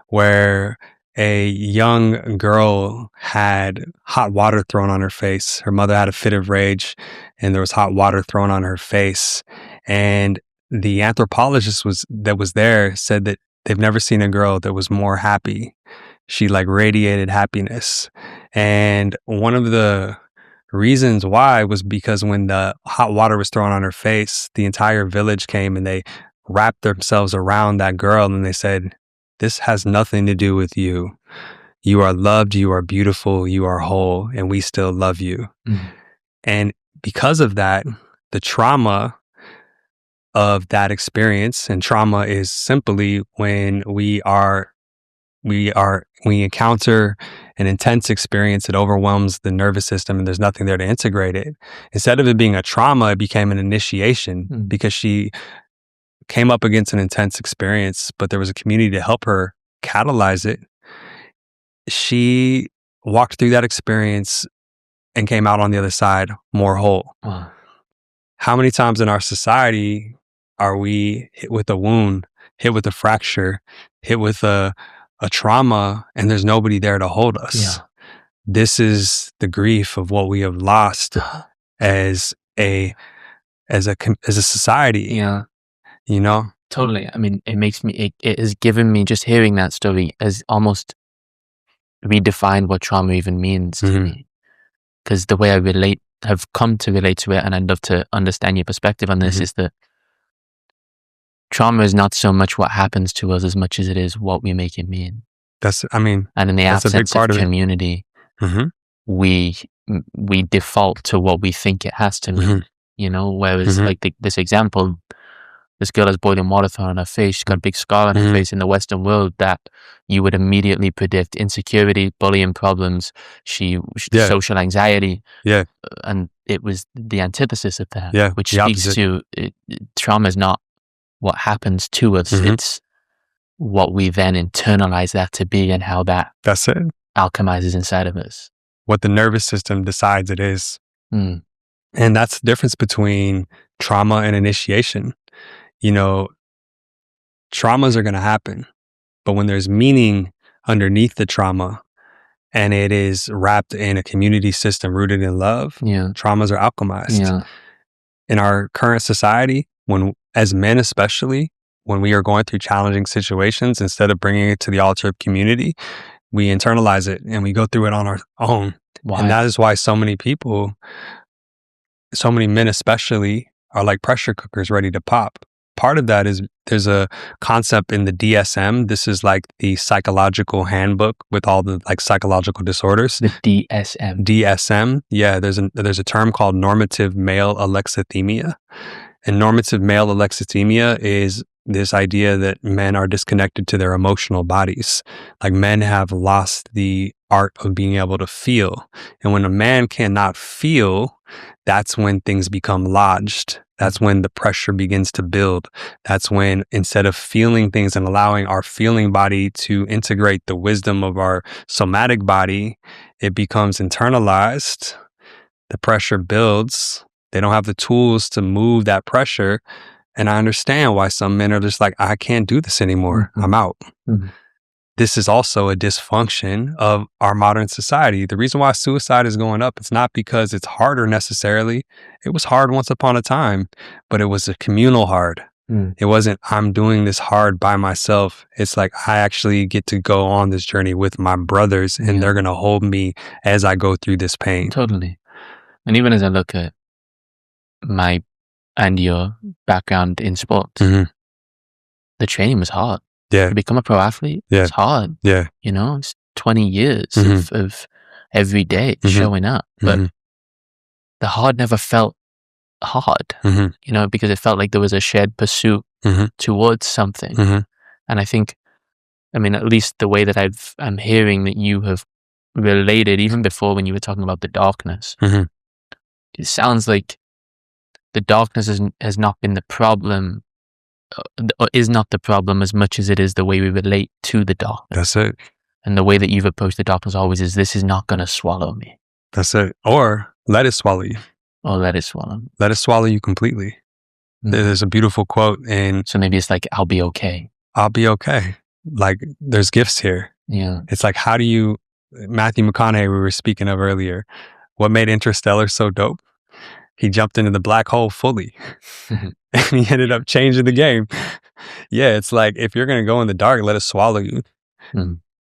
where a young girl had hot water thrown on her face. Her mother had a fit of rage, and there was hot water thrown on her face. And the anthropologist that was there said that they've never seen a girl that was more happy. She like radiated happiness. And one of the reasons why was because when the hot water was thrown on her face, the entire village came and they wrapped themselves around that girl and they said, "This has nothing to do with you. You are loved, you are beautiful, you are whole, and we still love you." And because of that, the trauma of that experience, and trauma is simply when we encounter an intense experience that overwhelms the nervous system and there's nothing there to integrate it. Instead of it being a trauma, it became an initiation because she came up against an intense experience, but there was a community to help her catalyze it. She walked through that experience and came out on the other side more whole. Wow. How many times in our society are we hit with a wound, hit with a fracture, hit with a trauma, and there's nobody there to hold us? Yeah. This is the grief of what we have lost as a society. Yeah. You know? Totally. I mean, it has given me, just hearing that story as almost redefined what trauma even means to me. Because the way I have come to relate to it, and I'd love to understand your perspective on this, is that trauma is not so much what happens to us as much as it is what we make it mean. And in the absence of community, we default to what we think it has to mean. You know, whereas like this example, this girl has boiling water thrown on her face. She's got a big scar on her face. In the Western world, that you would immediately predict insecurity, bullying problems, social anxiety. Yeah. And it was the antithesis of that, yeah, which speaks to trauma is not what happens to us. It's what we then internalize that to be and how that's it. Alchemizes inside of us. What the nervous system decides it is. And that's the difference between trauma and initiation. You know, traumas are going to happen, but when there's meaning underneath the trauma and it is wrapped in a community system rooted in love, traumas are alchemized. In our current society, as men especially, when we are going through challenging situations, instead of bringing it to the altar of community, we internalize it and we go through it on our own. Why? And that is why so many men especially, are like pressure cookers ready to pop. Part of that is there's a concept in the DSM. This is like the psychological handbook with all the like psychological disorders. The DSM. DSM. Yeah, there's a term called normative male alexithymia. And normative male alexithymia is this idea that men are disconnected to their emotional bodies. Like men have lost the art of being able to feel. And when a man cannot feel, that's when things become lodged. That's when the pressure begins to build. That's when, instead of feeling things and allowing our feeling body to integrate the wisdom of our somatic body, it becomes internalized. The pressure builds. They don't have the tools to move that pressure. And I understand why some men are just like, I can't do this anymore. I'm out. This is also a dysfunction of our modern society. The reason why suicide is going up, it's not because it's harder necessarily. It was hard once upon a time, but it was a communal hard. It wasn't, I'm doing this hard by myself. It's like, I actually get to go on this journey with my brothers and they're going to hold me as I go through this pain. Totally. And even as I look at my and your background in sports, the training was hard. To become a pro athlete, it's hard. You know, it's 20 years of every day showing up. But the hard never felt hard, you know, because it felt like there was a shared pursuit towards something. And I think, I mean, at least the way that I'm hearing that you have related, even before when you were talking about the darkness, it sounds like the darkness has not been the problem, or is not the problem as much as it is the way we relate to the darkness. That's it. And the way that you've approached the darkness always is, this is not going to swallow me. That's it. Or let it swallow you. Or let it swallow. Let it swallow you completely. There's a beautiful quote. And so maybe it's like, I'll be okay. I'll be okay. Like, there's gifts here. Yeah. It's like, how do you, Matthew McConaughey we were speaking of earlier, what made Interstellar so dope? He jumped into the black hole fully. And he ended up changing the game. Yeah, it's like, if you're going to go in the dark, let it swallow you.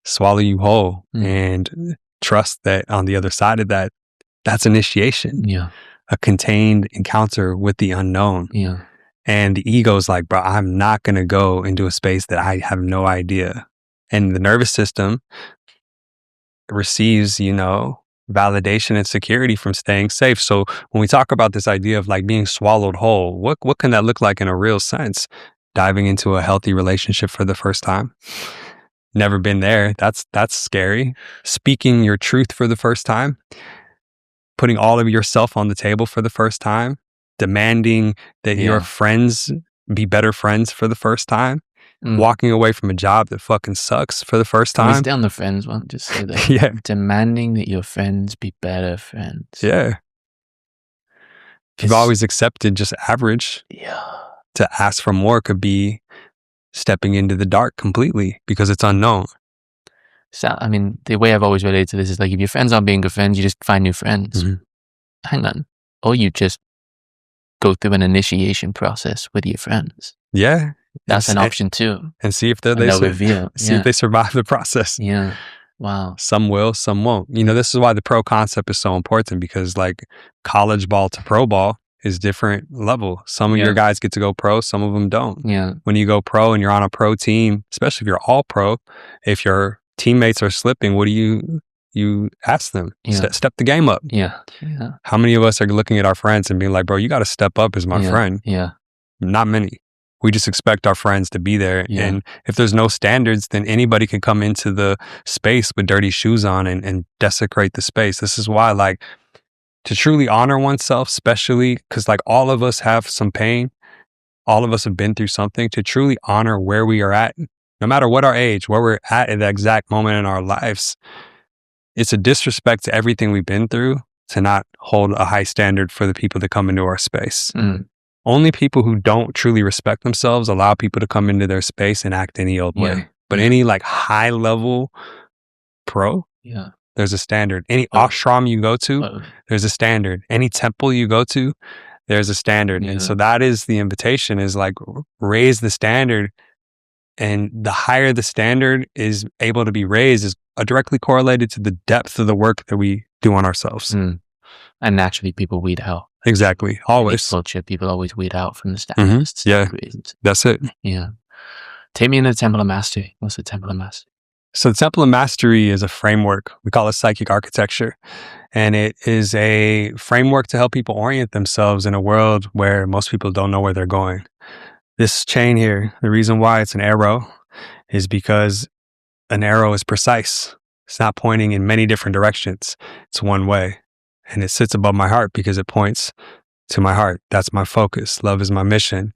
swallow you whole, and trust that on the other side of that, that's initiation. Yeah. A contained encounter with the unknown. Yeah. And the ego's like, bro, I'm not going to go into a space that I have no idea. And the nervous system receives, validation and security from staying safe. So when we talk about this idea of like being swallowed whole, what can that look like in a real sense? Diving into a healthy relationship for the first time. Never been there. That's scary. Speaking your truth for the first time. Putting all of yourself on the table for the first time. Demanding that your friends be better friends for the first time. Walking away from a job that fucking sucks for the first time. Can we stay on the friends one? Just say that. Yeah. Demanding that your friends be better friends. Yeah. You've always accepted just average. Yeah. To ask for more could be stepping into the dark completely because it's unknown. So, I mean, the way I've always related to this is like, if your friends aren't being good friends, you just find new friends. Hang on. Or you just go through an initiation process with your friends. Yeah. That's an option too. And see if if they survive the process. Yeah. Wow. Some will, some won't. This is why the pro concept is so important, because like college ball to pro ball is different level. Some of your guys get to go pro, some of them don't. Yeah. When you go pro and you're on a pro team, especially if you're all pro, if your teammates are slipping, what do you ask them? Step the game up. Yeah. Yeah. How many of us are looking at our friends and being like, bro, you got to step up as my friend? Yeah. Not many. We just expect our friends to be there. Yeah. And if there's no standards, then anybody can come into the space with dirty shoes on and desecrate the space. This is why, like, to truly honor oneself, especially because like all of us have some pain, all of us have been through something, to truly honor where we are at, no matter what our age, where we're at the exact moment in our lives. It's a disrespect to everything we've been through to not hold a high standard for the people that come into our space. Only people who don't truly respect themselves allow people to come into their space and act any old way. But any like high level pro, there's a standard. Any ashram you go to, there's a standard. Any temple you go to, there's a standard. And so that is the invitation, is like raise the standard. And the higher the standard is able to be raised is directly correlated to the depth of the work that we do on ourselves. And naturally people weed out. Exactly. Always. In culture, people always weed out from the standards. Yeah. That's it. Yeah. Take me into the Temple of Mastery. What's the Temple of Mastery? So the Temple of Mastery is a framework. We call it psychic architecture. And it is a framework to help people orient themselves in a world where most people don't know where they're going. This chain here, the reason why it's an arrow is because an arrow is precise. It's not pointing in many different directions. It's one way. And it sits above my heart because it points to my heart. That's my focus. Love is my mission.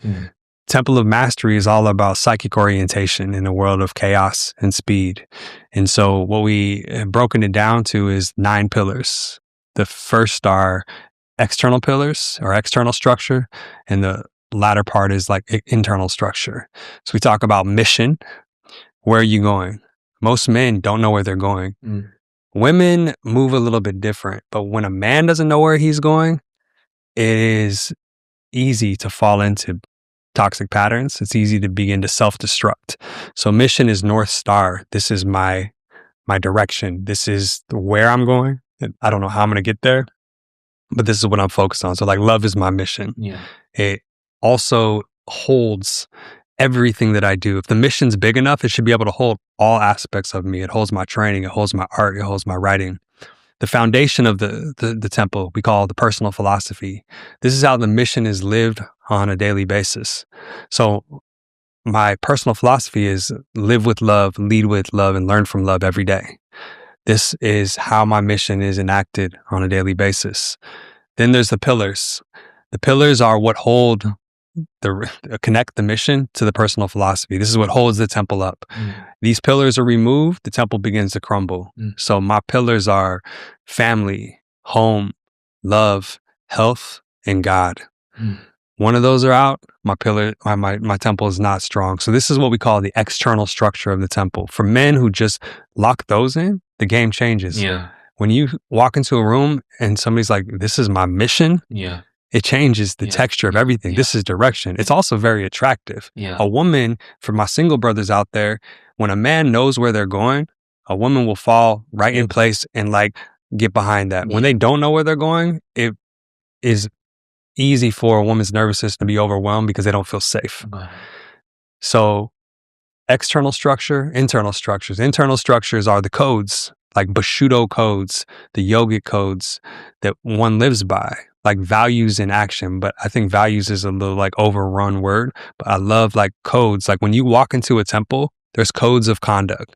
Temple of Mastery is all about psychic orientation in a world of chaos and speed. And so what we have broken it down to is 9 pillars. The first are external pillars or external structure, and the latter part is like internal structure. So we talk about mission. Where are you going? Most men don't know where they're going. Women move a little bit different, but when a man doesn't know where he's going, it is easy to fall into toxic patterns. It's easy to begin to self-destruct. So mission is North Star. This is my direction. This is where I'm going. I don't know how I'm going to get there, but this is what I'm focused on. So like love is my mission. It also holds everything that I do. If the mission's big enough, it should be able to hold all aspects of me. It holds my training, it holds my art, it holds my writing. The foundation of the temple, we call the personal philosophy. This is how the mission is lived on a daily basis. So my personal philosophy is live with love, lead with love, and learn from love every day. This is how my mission is enacted on a daily basis. Then there's the pillars. The pillars are what hold connect the mission to the personal philosophy. This is what holds the temple up. These pillars are removed, the temple begins to crumble. So my pillars are family, home, love, health, and God. One of those are out, my temple is not strong. So this is what we call the external structure of the temple. For men who just lock those in, the game changes. When you walk into a room and somebody's like, this is my mission, it changes the texture of everything. This is direction. It's also very attractive. A woman, for my single brothers out there, when a man knows where they're going, a woman will fall right in place and like get behind that. When they don't know where they're going, it is easy for a woman's nervous system to be overwhelmed because they don't feel safe. So external structure, internal structures. Internal structures are the codes, like Bushido codes, the yogic codes that one lives by, like values in action. But I think values is a little like overrun word, but I love like codes. Like when you walk into a temple, there's codes of conduct.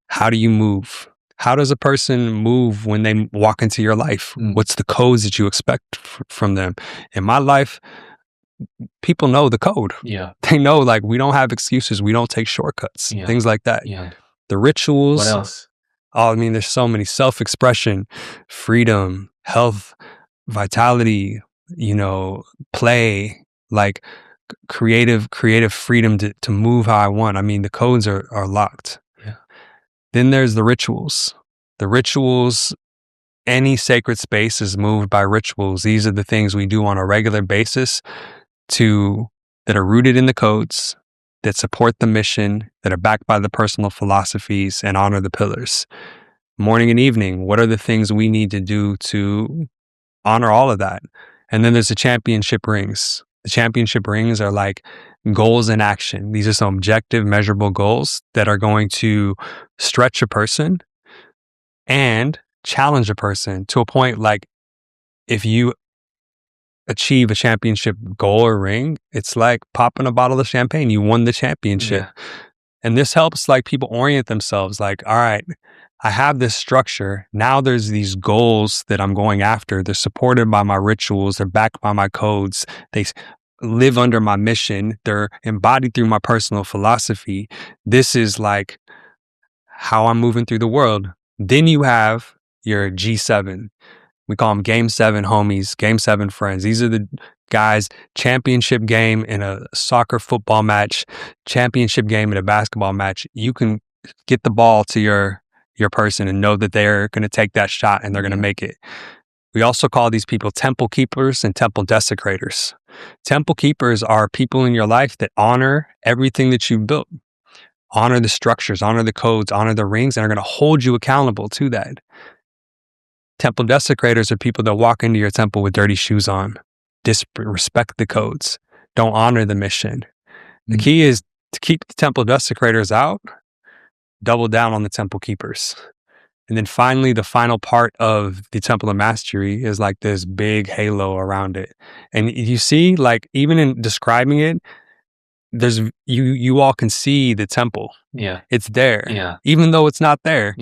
How do you move? How does a person move when they walk into your life? What's the codes that you expect from them? In my life, people know the code. They know like we don't have excuses. We don't take shortcuts. Things like that. The rituals. What else? Oh, I mean, there's so many. Self-expression, freedom, health, vitality, play, like creative freedom to move how I want. I mean, the codes are locked. Then there's the rituals. The rituals, any sacred space is moved by rituals. These are the things we do on a regular basis that are rooted in the codes, that support the mission, that are backed by the personal philosophies and honor the pillars. Morning and evening, what are the things we need to do to honor all of that? And then there's the championship rings. The championship rings are like goals in action. These are some objective, measurable goals that are going to stretch a person and challenge a person to a point like if you achieve a championship goal or ring, it's like popping a bottle of champagne. You won the championship. And this helps like people orient themselves like, all right, I have this structure. Now there's these goals that I'm going after. They're supported by my rituals. They're backed by my codes. They live under my mission. They're embodied through my personal philosophy. This is like how I'm moving through the world. Then you have your G7. We call them Game 7 homies, Game 7 friends. These are the guys, championship game in a soccer football match, championship game in a basketball match. You can get the ball to your person and know that they're going to take that shot and they're going to make it. We also call these people temple keepers and temple desecrators. Temple keepers are people in your life that honor everything that you've built, honor the structures, honor the codes, honor the rings, and are going to hold you accountable to that. Temple desecrators are people that walk into your temple with dirty shoes on, disrespect the codes, don't honor the mission. The key is to keep the temple desecrators out, double down on the temple keepers. And then finally, the final part of the Temple of Mastery is like this big halo around it. And you see, like, even in describing it, there's you all can see the temple. It's there. Even though it's not there.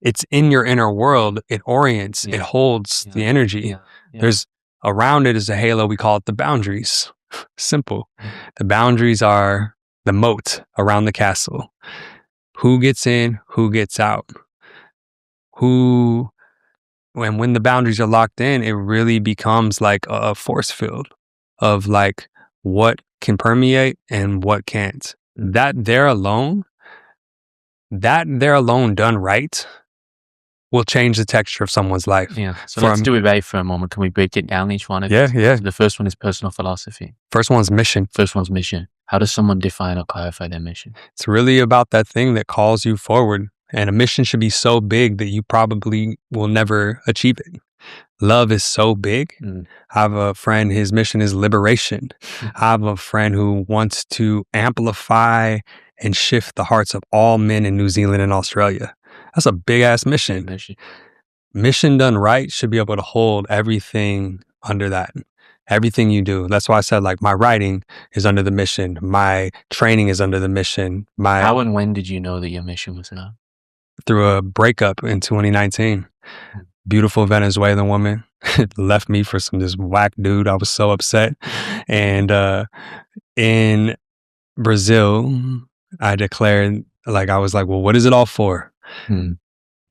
It's in your inner world. It orients, it holds the energy. There's around it is a halo. We call it the boundaries. Simple. The boundaries are the moat around the castle. Who gets in, who gets out. When the boundaries are locked in, it really becomes like a force field of like what can permeate and what can't. That there alone done right will change the texture of someone's life. So let's do it right for a moment. Can we break it down, each one of it? The first one is personal philosophy. First one's mission. How does someone define or clarify their mission? It's really about that thing that calls you forward. And a mission should be so big that you probably will never achieve it. Love is so big. I have a friend, his mission is liberation. I have a friend who wants to amplify and shift the hearts of all men in New Zealand and Australia. That's a big ass mission. Mission done right should be able to hold everything under that. Everything you do. That's why I said like my writing is under the mission. My training is under the mission. How and when did you know that your mission was enough? Through a breakup in 2019. Beautiful Venezuelan woman left me for this whack dude. I was so upset. And in Brazil, I declared, like, I was like, well, what is it all for? And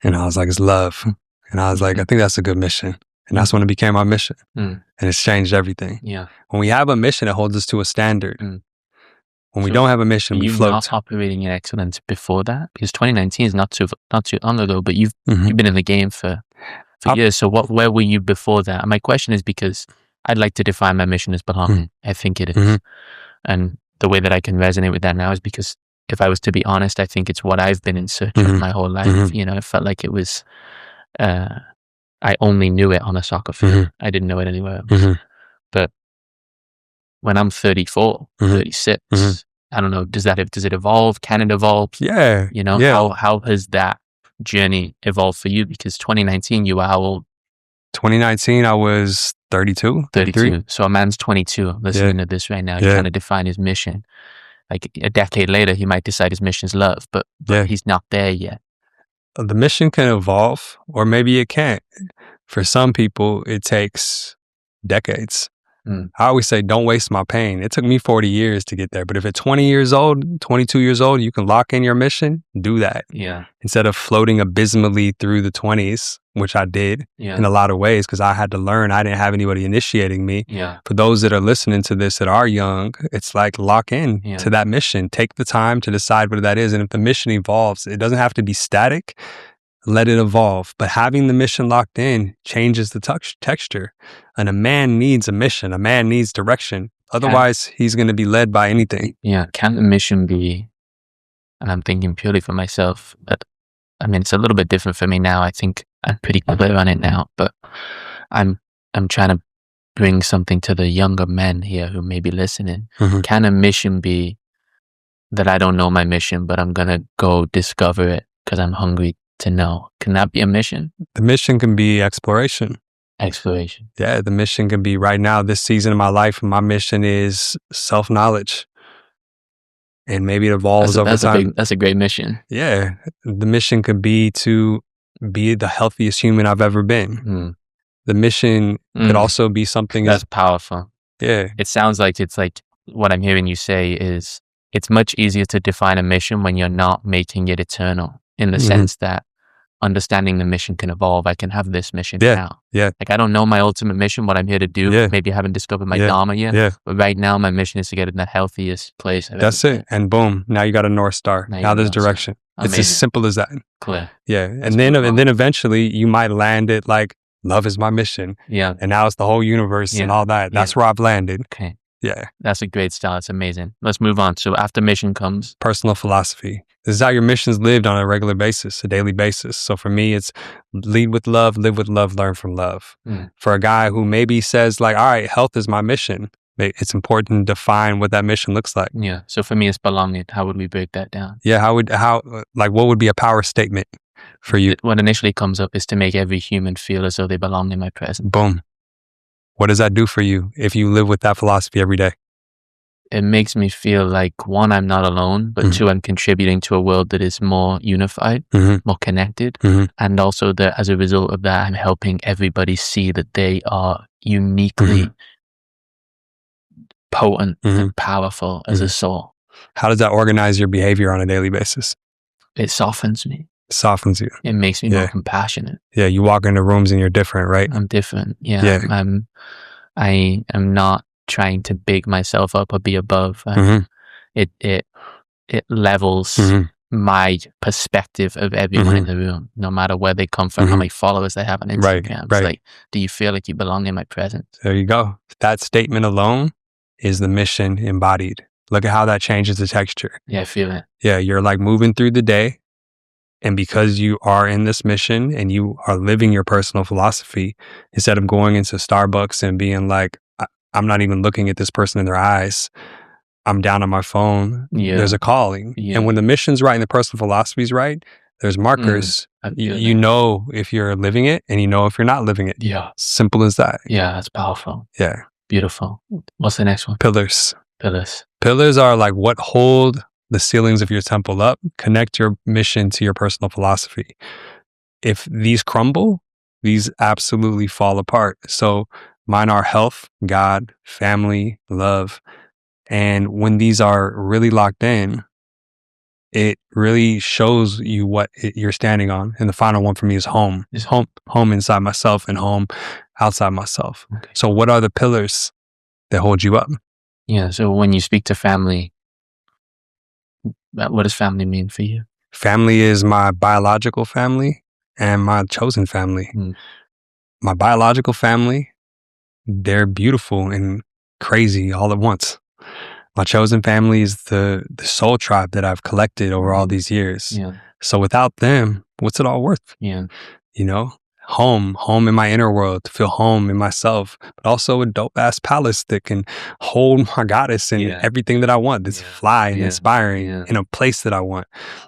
I was like, it's love. And I was like, I think that's a good mission. And that's when it became our mission. And it's changed everything. When we have a mission, it holds us to a standard. When we don't have a mission, we float. Were you not operating in excellence before that? Because 2019 is not too long ago, but you've been in the game for years. So where were you before that? And my question is because I'd like to define my mission as belonging. I think it is. And the way that I can resonate with that now is because if I was to be honest, I think it's what I've been in search of my whole life. You know, it felt like it was, I only knew it on a soccer field. I didn't know it anywhere else. But when I'm 34, 36, I don't know, does it evolve? Can it evolve? Yeah. You know, how has that journey evolved for you? Because 2019, you were how old? 2019, I was 32, 33. So a man's 22 listening to this right now, he's trying to define his mission. Like a decade later, he might decide his mission is love, but he's not there yet. The mission can evolve, or maybe it can't. For some people, it takes decades. I always say, don't waste my pain. It took me 40 years to get there. But if at 20 years old, 22 years old, you can lock in your mission, do that. Yeah. Instead of floating abysmally through the 20s, which I did in a lot of ways, because I had to learn. I didn't have anybody initiating me. Yeah. For those that are listening to this that are young, it's like lock in to that mission. Take the time to decide what that is. And if the mission evolves, it doesn't have to be static. Let it evolve. But having the mission locked in changes the texture. And a man needs a mission. A man needs direction. Otherwise, he's going to be led by anything. Yeah. Can the mission be, and I'm thinking purely for myself, but I mean, it's a little bit different for me now. I think I'm pretty clear on it now, but I'm trying to bring something to the younger men here who may be listening. Can a mission be that I don't know my mission, but I'm going to go discover it because I'm hungry to know? Can that be a mission? The mission can be exploration. Exploration. Yeah, the mission can be right now, this season of my life, my mission is self-knowledge. And maybe it evolves over time. That's a great mission. Yeah. The mission could be to be the healthiest human I've ever been. The mission could also be something that's powerful. Yeah. It sounds like it's like what I'm hearing you say is it's much easier to define a mission when you're not making it eternal, in the sense that understanding the mission can evolve. I can have this mission now. Yeah. Like I don't know my ultimate mission, what I'm here to do. Yeah. Maybe I haven't discovered my dharma yet. Yeah. But right now my mission is to get in the healthiest place I've That's ever it. And boom, now you got a North Star. Now there's direction. It's as simple as that. Clear. Yeah. And then eventually you might land it like, love is my mission. Yeah. And now it's the whole universe and all that. That's where I've landed. Okay. Yeah. That's a great style. It's amazing. Let's move on. So after mission comes personal philosophy. This is how your mission's lived on a regular basis, a daily basis. So for me, it's lead with love, live with love, learn from love. For a guy who maybe says like, all right, health is my mission, it's important to define what that mission looks like. Yeah. So for me, it's belonging. How would we break that down? Yeah. What would be a power statement for you? What initially comes up is to make every human feel as though they belong in my presence. Boom. What does that do for you if you live with that philosophy every day? It makes me feel like, one, I'm not alone, but two, I'm contributing to a world that is more unified, more connected. And also that as a result of that, I'm helping everybody see that they are uniquely potent and powerful as a soul. How does that organize your behavior on a daily basis? It softens me. It softens you. It makes me more compassionate. Yeah, you walk into rooms and you're different, right? I'm different. Yeah. I am not trying to big myself up or be above. It levels my perspective of everyone in the room, no matter where they come from, how many followers they have on Instagram. It's like, do you feel like you belong in my presence? There you go. That statement alone is the mission embodied. Look at how that changes the texture. Yeah, I feel it. Yeah, you're like moving through the day. And because you are in this mission and you are living your personal philosophy, instead of going into Starbucks and being like, I'm not even looking at this person in their eyes, I'm down on my phone. There's a calling. And when the mission's right and the personal philosophy's right, there's markers. You know if you're living it and you know if you're not living it. Yeah. Simple as that. Yeah, that's powerful. Yeah. Beautiful. What's the next one? Pillars. Pillars are like what hold the ceilings of your temple up. Connect your mission to your personal philosophy. If these crumble, these absolutely fall apart. So mine are health, God, family, love. And when these are really locked in, it really shows you what you're standing on. And the final one for me is home. Is home inside myself and home outside myself. Okay. So what are the pillars that hold you up? Yeah. So when you speak to family, what does family mean for you? Family is my biological family and my chosen family. My biological family, they're beautiful and crazy all at once. My chosen family is the soul tribe that I've collected over all these years. Yeah. So without them, what's it all worth? Yeah. You know, home in my inner world, to feel home in myself, but also a dope ass palace that can hold my goddess and everything that I want, that's fly and inspiring in a place that I want.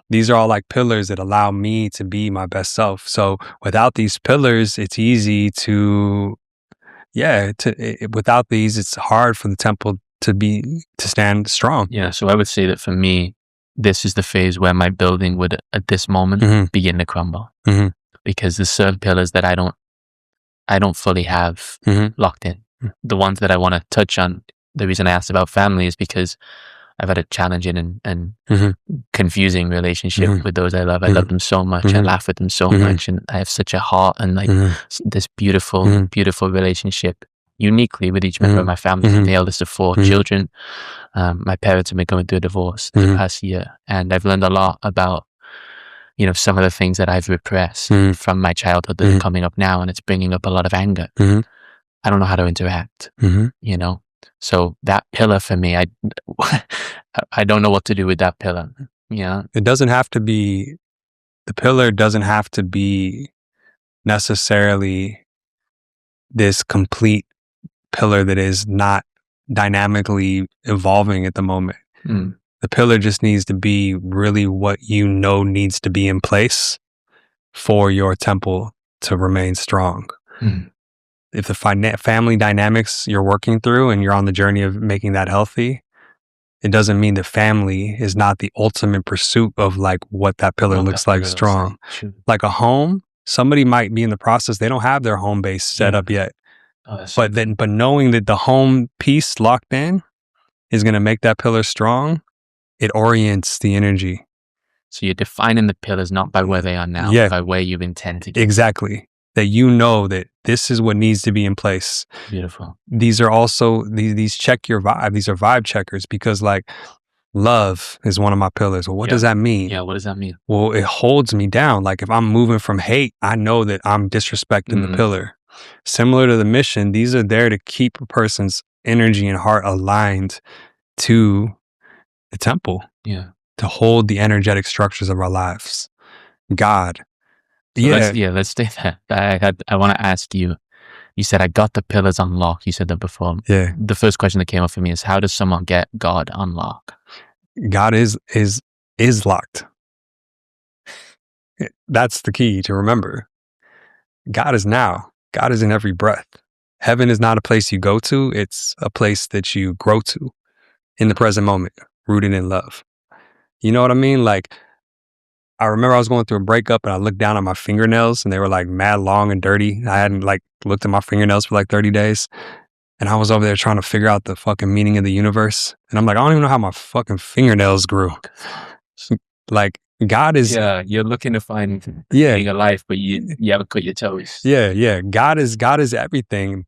These are all like pillars that allow me to be my best self. So without these pillars, it's easy to, without these, it's hard for the temple to stand strong. Yeah. So I would say that for me, this is the phase where my building would, at this moment, begin to crumble. Because there's certain pillars that I don't fully have locked in. The ones that I want to touch on, the reason I asked about family is because I've had a challenging and confusing relationship with those I love. I love them so much. I laugh with them so much, and I have such a heart and like this beautiful, beautiful relationship uniquely with each member of my family. I'm the eldest of 4 children. My parents have been going through a divorce the past year, and I've learned a lot about, you know, some of the things that I've repressed from my childhood that are coming up now, and it's bringing up a lot of anger. I don't know how to interact, you know? So that pillar for me, I don't know what to do with that pillar. Yeah. It doesn't have to be, the pillar doesn't have to be necessarily this complete pillar that is not dynamically evolving at the moment. The pillar just needs to be really what you know needs to be in place for your temple to remain strong. If the family dynamics you're working through and you're on the journey of making that healthy, it doesn't mean the family is not the ultimate pursuit of like what that pillar looks like strong. Like a home, somebody might be in the process, they don't have their home base set up yet. But knowing that the home piece locked in is going to make that pillar strong, it orients the energy. So you're defining the pillars not by where they are now, but by where you intend to get. Exactly. That you know that this is what needs to be in place. Beautiful. These are also, these check your vibe. These are vibe checkers, because like love is one of my pillars. Well, what does that mean? Yeah, what does that mean? Well, it holds me down. Like if I'm moving from hate, I know that I'm disrespecting the pillar. Similar to the mission, these are there to keep a person's energy and heart aligned to the temple. Yeah. To hold the energetic structures of our lives. God. So let's stay there. I want to ask you, you said I got the pillars unlocked. You said that before. Yeah. The first question that came up for me is, how does someone get God unlocked? God is locked. That's the key to remember. God is now. God is in every breath. Heaven is not a place you go to. It's a place that you grow to in the present moment, rooted in love. You know what I mean? Like, I remember I was going through a breakup and I looked down at my fingernails and they were like mad long and dirty. I hadn't like looked at my fingernails for like 30 days. And I was over there trying to figure out the fucking meaning of the universe. And I'm like, I don't even know how my fucking fingernails grew. Like, God is... Yeah, you're looking to find meaning of life, but you haven't cut your toes. Yeah. God is everything.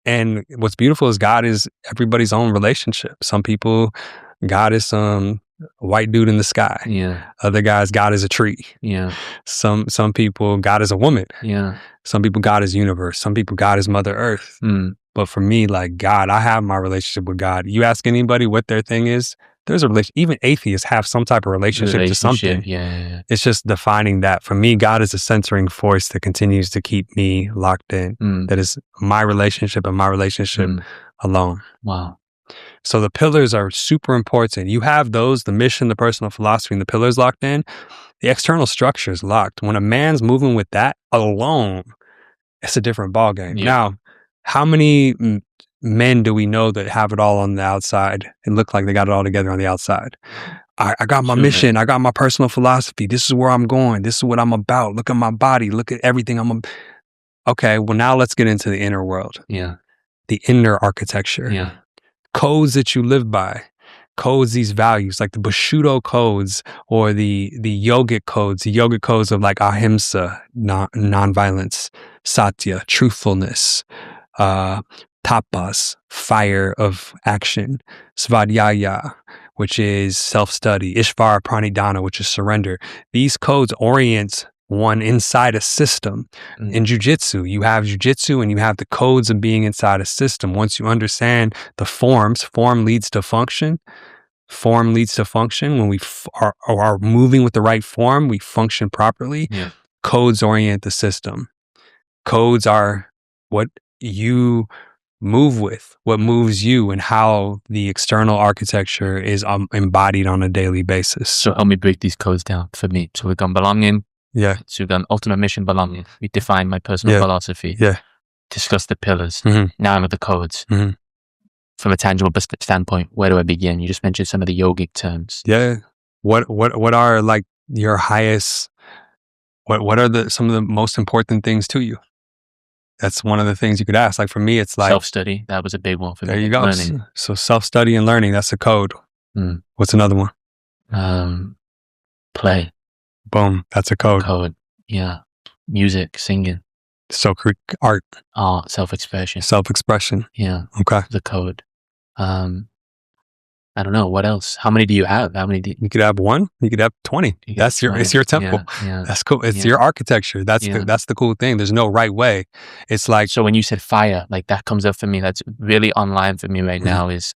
And what's beautiful is God is everybody's own relationship. Some people, God is some white dude in the sky. Yeah. Other guys, God is a tree. Yeah. Some people, God is a woman. Yeah. Some people, God is universe. Some people, God is Mother Earth. But for me, like God, I have my relationship with God. You ask anybody what their thing is, there's a relation. Even atheists have some type of relationship to something. Yeah. It's just defining that. For me, God is a centering force that continues to keep me locked in. That is my relationship and my relationship alone. Wow. So the pillars are super important. You have those, the mission, the personal philosophy, and the pillars locked in. The external structure is locked. When a man's moving with that alone, it's a different ballgame. Yeah. Now, how many men do we know that have it all on the outside and look like they got it all together on the outside? I got my mission. I got my personal philosophy. This is where I'm going. This is what I'm about. Look at my body. Look at everything Okay, well, now let's get into the inner world. Yeah. The inner architecture. Yeah. Codes that you live by. Codes, these values, like the Bushido codes or the yogic codes of like ahimsa, nonviolence, satya, truthfulness, tapas, fire of action, svadhyaya, which is self-study, ishvara pranidhana, which is surrender. These codes orient one inside a system. In jiu-jitsu, you have jiu-jitsu and you have the codes of being inside a system. Once you understand the forms, form leads to function. Form leads to function. When we are moving with the right form, we function properly. Yeah. Codes orient the system. Codes are what you move with, what moves you, and how the external architecture is embodied on a daily basis. So help me break these codes down for me. So we've done belonging. Yeah. So we've done ultimate mission, belonging. We defined my personal philosophy. Yeah. Discussed the pillars. Mm-hmm. Now I'm at the codes. Mm-hmm. From a tangible standpoint, where do I begin? You just mentioned some of the yogic terms. Yeah. What are like your highest, what are some of the most important things to you? That's one of the things you could ask. Like for me, it's like self-study. That was a big one for me. There you go. Learning. So self-study and learning, that's a code. What's another one? Play. Boom. That's a code. Code. Yeah. Music, singing. So art. Self-expression. Self-expression. Yeah. Okay. The code. I don't know. What else? How many do you have? You could have one. You could have 20. It's your temple. Yeah. That's cool. It's your architecture. That's the cool thing. There's no right way. It's like, so when you said fire, like that comes up for me. That's really online for me right now is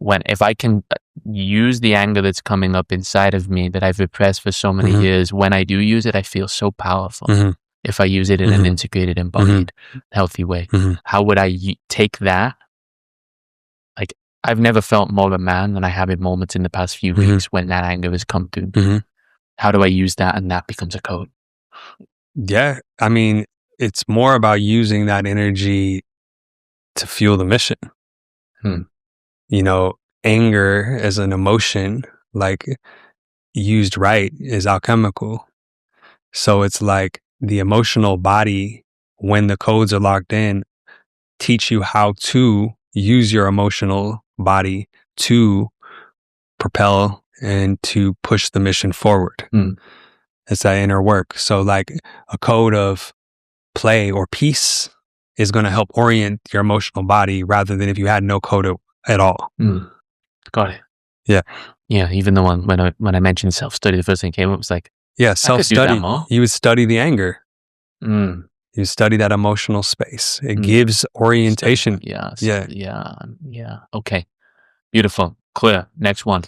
if I can use the anger that's coming up inside of me that I've repressed for so many years, when I do use it, I feel so powerful. If I use it in an integrated, embodied, healthy way, how would I take that? Like, I've never felt more of a man than I have in moments in the past few weeks when that anger has come through. How do I use that and that becomes a code? Yeah. I mean, it's more about using that energy to fuel the mission. You know, anger as an emotion, like used right, is alchemical. So it's like the emotional body, when the codes are locked in, teach you how to use your emotional body to propel and to push the mission forward. It's that inner work. So like a code of play or peace is going to help orient your emotional body rather than if you had no code at all. Got it. Yeah. Yeah. Even the one when I mentioned self-study, the first thing came up was like, yeah, self-study. You would study the anger. You study that emotional space. It gives orientation. Yeah. Okay. Beautiful. Clear. Next one.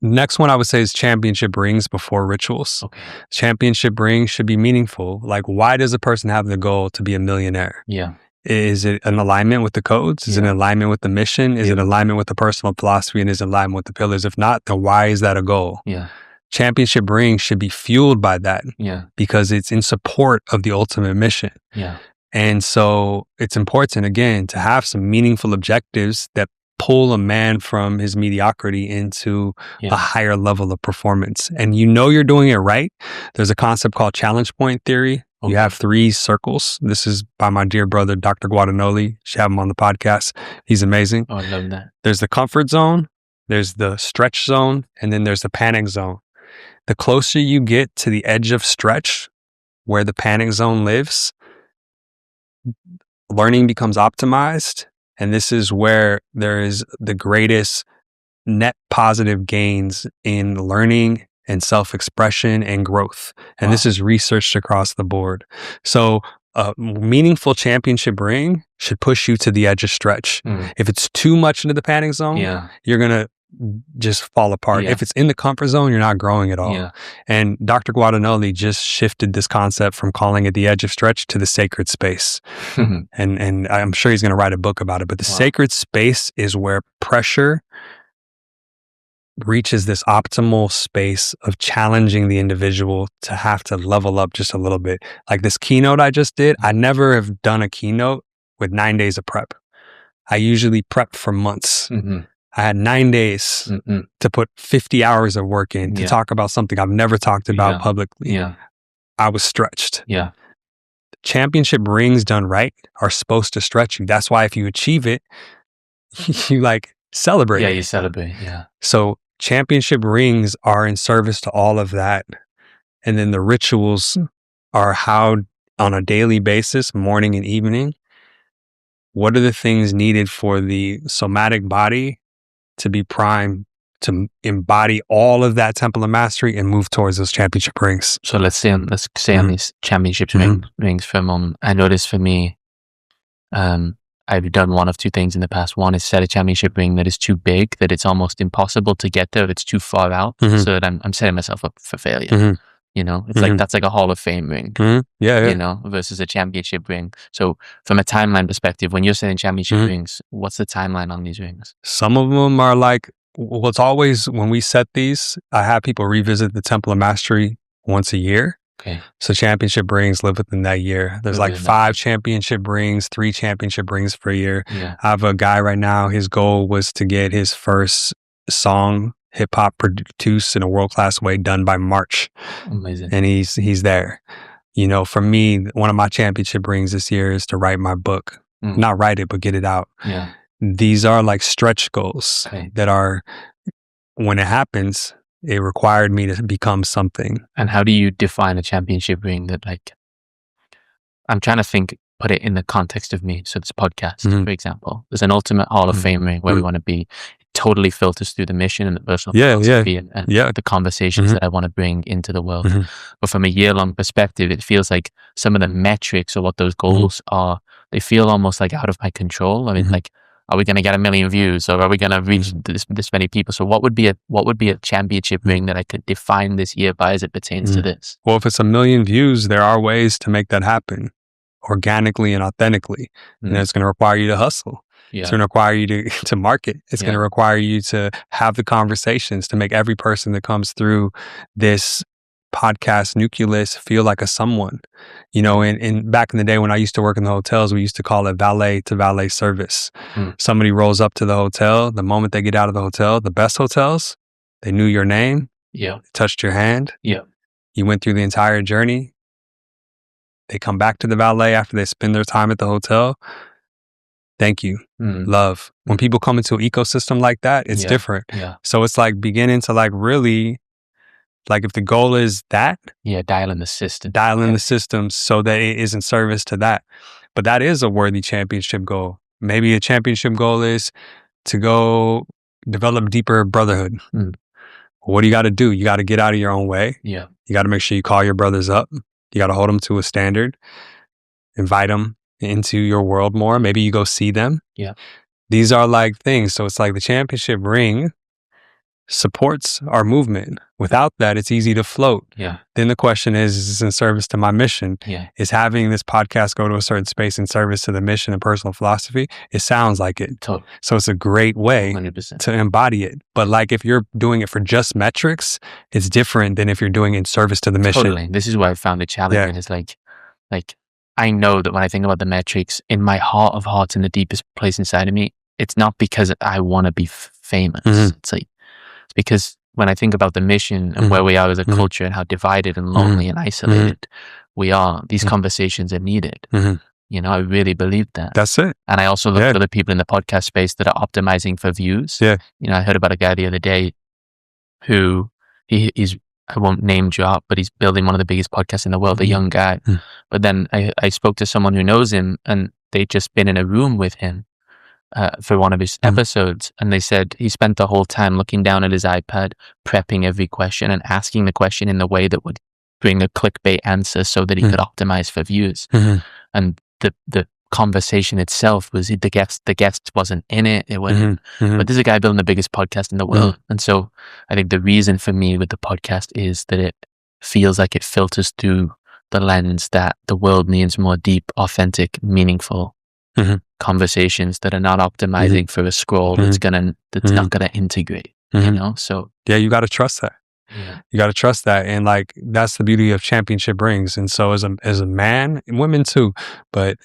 Next one I would say is championship rings before rituals. Okay. Championship rings should be meaningful. Like, why does a person have the goal to be a millionaire? Yeah. Is it an alignment with the codes? Is it an alignment with the mission? Is it alignment with the personal philosophy? And is it alignment with the pillars? If not, then why is that a goal? Yeah. Championship rings should be fueled by that. Yeah. Because it's in support of the ultimate mission. Yeah. And so it's important, again, to have some meaningful objectives that pull a man from his mediocrity into a higher level of performance. And you know you're doing it right. There's a concept called challenge point theory. Okay. You have 3 circles. This is by my dear brother, Dr. Guadagnoli. You should have him on the podcast. He's amazing. Oh, I love that. There's the comfort zone, there's the stretch zone, and then there's the panic zone. The closer you get to the edge of stretch, where the panic zone lives, learning becomes optimized. And this is where there is the greatest net positive gains in learning and self-expression and growth. And this is researched across the board. So a meaningful championship ring should push you to the edge of stretch. If it's too much into the panic zone, you're going to just fall apart. If it's in the comfort zone, you're not growing at all. And Dr. Guadagnoli just shifted this concept from calling it the edge of stretch to the sacred space. And I'm sure he's going to write a book about it. But the sacred space is where pressure reaches this optimal space of challenging the individual to have to level up just a little bit. Like this keynote I just did, I never have done a keynote with 9 days of prep. I usually prep for months. I had 9 days to put 50 hours of work in to talk about something I've never talked about publicly. I was stretched. Championship rings done right are supposed to stretch you. That's why if you achieve it, you like celebrate. Yeah, you celebrate. Yeah. So championship rings are in service to all of that. And then the rituals are how on a daily basis, morning and evening, what are the things needed for the somatic body to be primed to embody all of that temple of mastery and move towards those championship rings. So let's say on these championships rings for a moment. I noticed for me, I've done one of two things in the past. One is set a championship ring that is too big, that it's almost impossible to get there. It's too far out, so that I'm setting myself up for failure. You know, it's like, that's like a Hall of Fame ring, you know, versus a championship ring. So from a timeline perspective, when you're setting championship rings, what's the timeline on these rings? Some of them are like, well, it's always, when we set these, I have people revisit the Temple of Mastery once a year. Okay. So championship rings live within that year. There's like 5 championship rings, 3 championship rings per year. Yeah. I have a guy right now, his goal was to get his first song, hip hop produced in a world-class way, done by March. Amazing. And he's there. You know, for me, one of my championship rings this year is to write my book. Not write it, but get it out. Yeah. These are like stretch goals that are, when it happens, it required me to become something. And how do you define a championship ring that, like, I'm trying to put it in the context of me. So this podcast, for example, there's an ultimate Hall of Fame ring where we want to be. It totally filters through the mission and the personal philosophy and the conversations that I want to bring into the world. But from a year-long perspective, it feels like some of the metrics or what those goals are, they feel almost like out of my control. I mean, like, are we going to get 1 million views, or are we going to reach this many people? So what would be a championship ring that I could define this year by as it pertains to this? Well, if it's 1 million views, there are ways to make that happen organically and authentically. And it's going to require you to hustle. It's going to require you to market. It's going to require you to have the conversations, to make every person that comes through this podcast nucleus feel like a someone. You know, and back in the day when I used to work in the hotels, we used to call it valet to valet service. Somebody rolls up to the hotel. The moment they get out of the hotel, the best hotels, they knew your name. Yeah. Touched your hand. Yeah. You went through the entire journey. They come back to the valet after they spend their time at the hotel. Thank you. Love. When people come into an ecosystem like that, it's different. Yeah. So it's like beginning to like really, like if the goal is that. Dial in the system. The system so that it is in service to that. But that is a worthy championship goal. Maybe a championship goal is to go develop deeper brotherhood. What do you got to do? You got to get out of your own way. Yeah. You got to make sure you call your brothers up. You got to hold them to a standard. Invite them into your world more. Maybe you go see them. Yeah. These are like things. So it's like the championship ring supports our movement. Without that, it's easy to float. Yeah. Then the question is this in service to my mission? Yeah. Is having this podcast go to a certain space in service to the mission and personal philosophy? It sounds like it. Totally. So it's a great way 100%. to embody it. But like if you're doing it for just metrics, it's different than if you're doing it in service to the mission. Totally. This is why I found it challenging. It's like I know that when I think about the metrics, in my heart of hearts, in the deepest place inside of me, it's not because I want to be famous. It's because when I think about the mission and where we are as a culture and how divided and lonely and isolated we are, these conversations are needed. You know, I really believe that. That's it. And I also look at other people in the podcast space that are optimizing for views. Yeah. You know, I heard about a guy the other day who he's, I won't name drop, but he's building one of the biggest podcasts in the world, a young guy. But then I spoke to someone who knows him, and they'd just been in a room with him for one of his episodes, and they said he spent the whole time looking down at his iPad, prepping every question and asking the question in the way that would bring a clickbait answer so that he could optimize for views. And the conversation itself was the guest wasn't in it. It wasn't. But this is a guy building the biggest podcast in the world, and so I think the reason for me with the podcast is that it feels like it filters through the lens that the world needs more deep, authentic, meaningful conversations that are not optimizing for a scroll that's not gonna integrate. You know, so you got to trust that. You got to trust that, and like that's the beauty of championship rings. And so as a man, and women too, but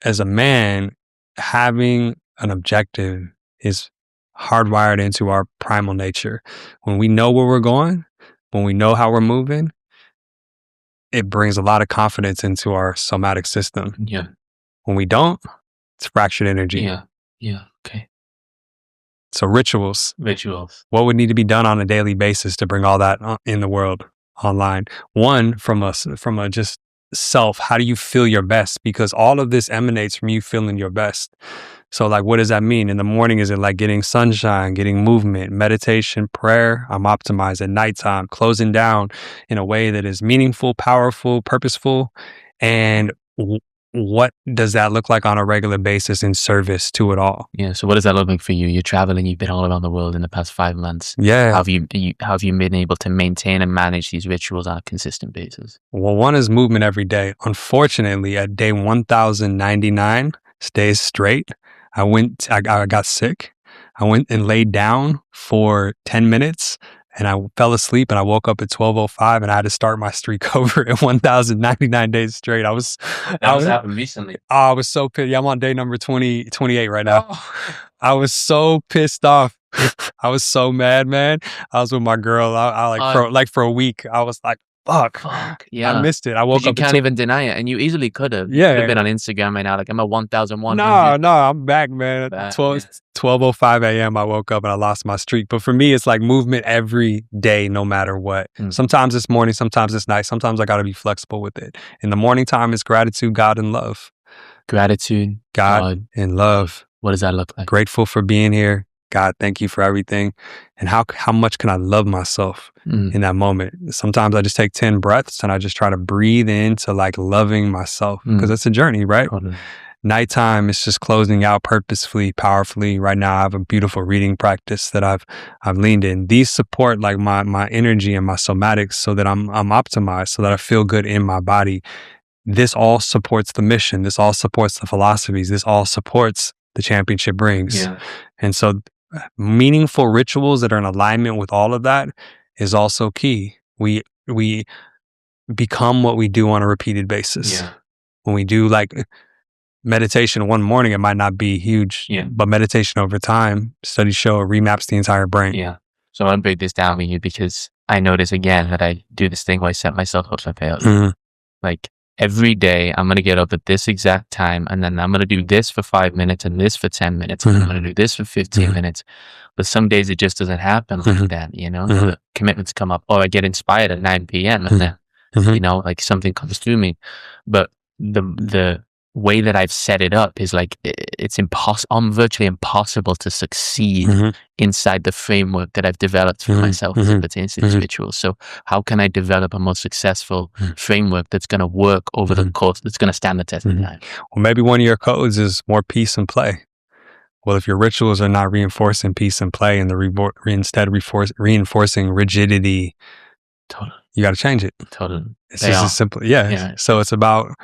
as a man, having an objective is hardwired into our primal nature. When we know where we're going, when we know how we're moving, it brings a lot of confidence into our somatic system. Yeah. When we don't, it's fractured energy. Yeah. Okay. So rituals. What would need to be done on a daily basis to bring all that in the world online? One, from a just self? How do you feel your best? Because all of this emanates from you feeling your best. So like, what does that mean? In the morning, is it like getting sunshine, getting movement, meditation, prayer? I'm optimized at nighttime, closing down in a way that is meaningful, powerful, purposeful. And what does that look like on a regular basis in service to it all? Yeah. So what does that look like for you? You're traveling, you've been all around the world in the past 5 months. Yeah. How have you been able to maintain and manage these rituals on a consistent basis? Well, one is movement every day. Unfortunately, at day 1099 days straight, I got sick. I went and laid down for 10 minutes and I fell asleep and I woke up at 12:05 and I had to start my streak over at 1099 days straight. That happened recently. I was so pissed. Yeah, I'm on day number 28 right now. I was so pissed off. I was so mad, man. I was with my girl. For a week, I was like, fuck. Yeah. I missed it. I woke up. You can't even deny it. And you easily could have. Yeah. You could have been on Instagram right now. Like, I'm at 1,100. No, I'm back, man. 12:05 a.m. I woke up and I lost my streak. But for me, it's like movement every day, no matter what. Sometimes it's morning, sometimes it's night. Sometimes I got to be flexible with it. In the morning time, it's gratitude, God, and love. Gratitude, God, and love. What does that look like? Grateful for being here. God, thank you for everything. And how much can I love myself in that moment? Sometimes I just take 10 breaths and I just try to breathe into like loving myself because it's a journey, right? Nighttime is just closing out purposefully, powerfully. Right now, I have a beautiful reading practice that I've leaned in. These support like my energy and my somatics so that I'm optimized, so that I feel good in my body. This all supports the mission. This all supports the philosophies. This all supports the championship rings. Yeah. And so meaningful rituals that are in alignment with all of that is also key. We become what we do on a repeated basis. Yeah. When we do like meditation one morning, it might not be huge, but meditation over time, studies show it remaps the entire brain. Yeah. So I want to break this down with you because I notice again that I do this thing where I set myself up for failure. Like, every day I'm going to get up at this exact time and then I'm going to do this for 5 minutes and this for 10 minutes and I'm going to do this for 15 minutes. But some days it just doesn't happen like that, you know? The commitments come up, or I get inspired at 9 p.m. and then, you know, like something comes through me. But the way that I've set it up is like, it's virtually impossible to succeed inside the framework that I've developed for myself as it pertains to these rituals. So how can I develop a more successful framework that's going to work over the course, that's going to stand the test of time? Well, maybe one of your codes is more peace and play. Well, if your rituals are not reinforcing peace and play and they're instead reinforcing rigidity, you got to change it. It's just as simple. Yeah. So it's about,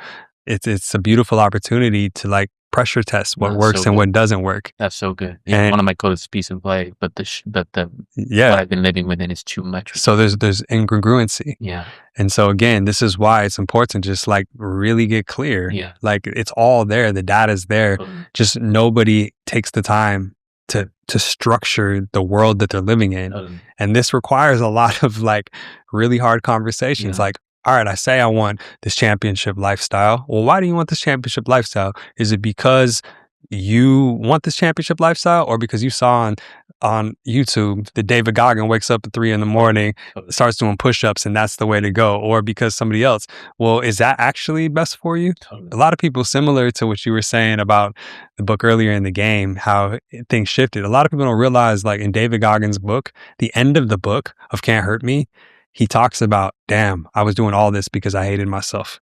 it's a beautiful opportunity to like pressure test what works and what doesn't work. That's so good. Yeah, one of my codes is peace and play, but what I've been living within is too much. So there's incongruency. Yeah. And so again, this is why it's important to just like really get clear. Yeah. Like it's all there. The data's there. Just nobody takes the time to structure the world that they're living in. And this requires a lot of like really hard conversations. Like, all right, I say I want this championship lifestyle. Well, why do you want this championship lifestyle? Is it because you want this championship lifestyle, or because you saw on YouTube that David Goggin wakes up at 3 a.m, starts doing push-ups and that's the way to go? Or because somebody else, well, is that actually best for you? A lot of people, similar to what you were saying about the book earlier in the game, how things shifted. A lot of people don't realize, like in David Goggins' book, the end of the book of Can't Hurt Me, he talks about, damn, I was doing all this because I hated myself.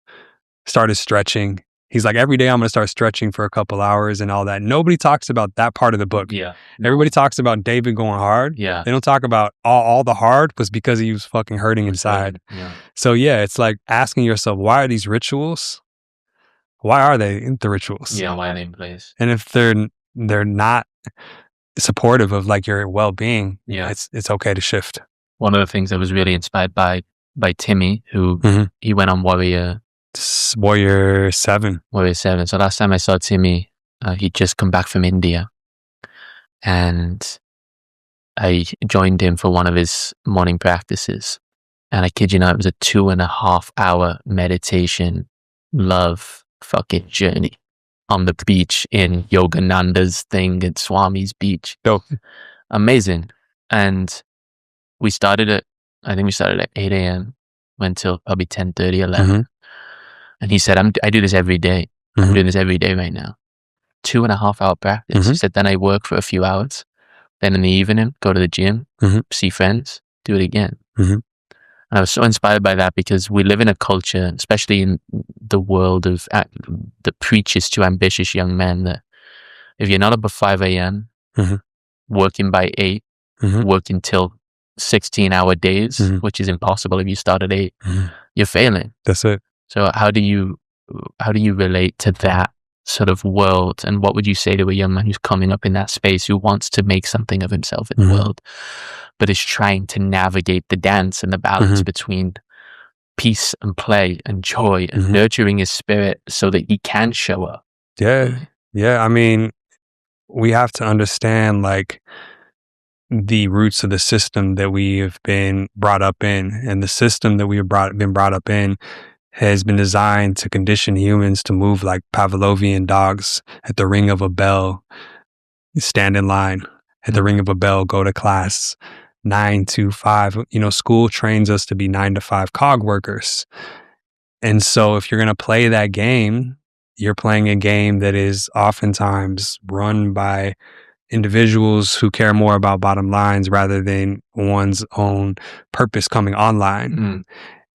Started stretching. He's like, every day I'm going to start stretching for a couple hours and all that. Nobody talks about that part of the book. Yeah. Everybody talks about David going hard. Yeah. They don't talk about all the hard was because he was fucking hurting inside. Yeah. So yeah, it's like asking yourself, why are these rituals? Why are they the rituals? Yeah, why are they in place? And if they're not supportive of like your well-being, it's okay to shift. One of the things I was really inspired by Timmy, who he went on Warrior 7. So last time I saw Timmy, he'd just come back from India, and I joined him for one of his morning practices. And I kid you not, it was a 2.5 hour meditation, love fucking journey on the beach in Yogananda's thing at Swami's beach. Dope. Amazing. And I think we started at 8 a.m, went till probably 10:30, 11. And he said, I do this every day. I'm doing this every day right now. 2.5 hour practice. He said, then I work for a few hours. Then in the evening, go to the gym, see friends, do it again. And I was so inspired by that because we live in a culture, especially in the world of that preaches to ambitious young men that if you're not up at 5 a.m., working by 8, working till 16-hour days, which is impossible if you start at 8, you're failing. That's it. So how do you relate to that sort of world? And what would you say to a young man who's coming up in that space, who wants to make something of himself in the world, but is trying to navigate the dance and the balance between peace and play and joy and nurturing his spirit so that he can show up? Yeah. I mean, we have to understand like the roots of the system that we have been brought up in, and the system that we have been brought up in has been designed to condition humans to move like Pavlovian dogs. At the ring of a bell, stand in line. At the ring of a bell, go to class. 9 to 5. School trains us to be 9 to 5 cog workers. And so if you're going to play that game, you're playing a game that is oftentimes run by individuals who care more about bottom lines rather than one's own purpose coming online.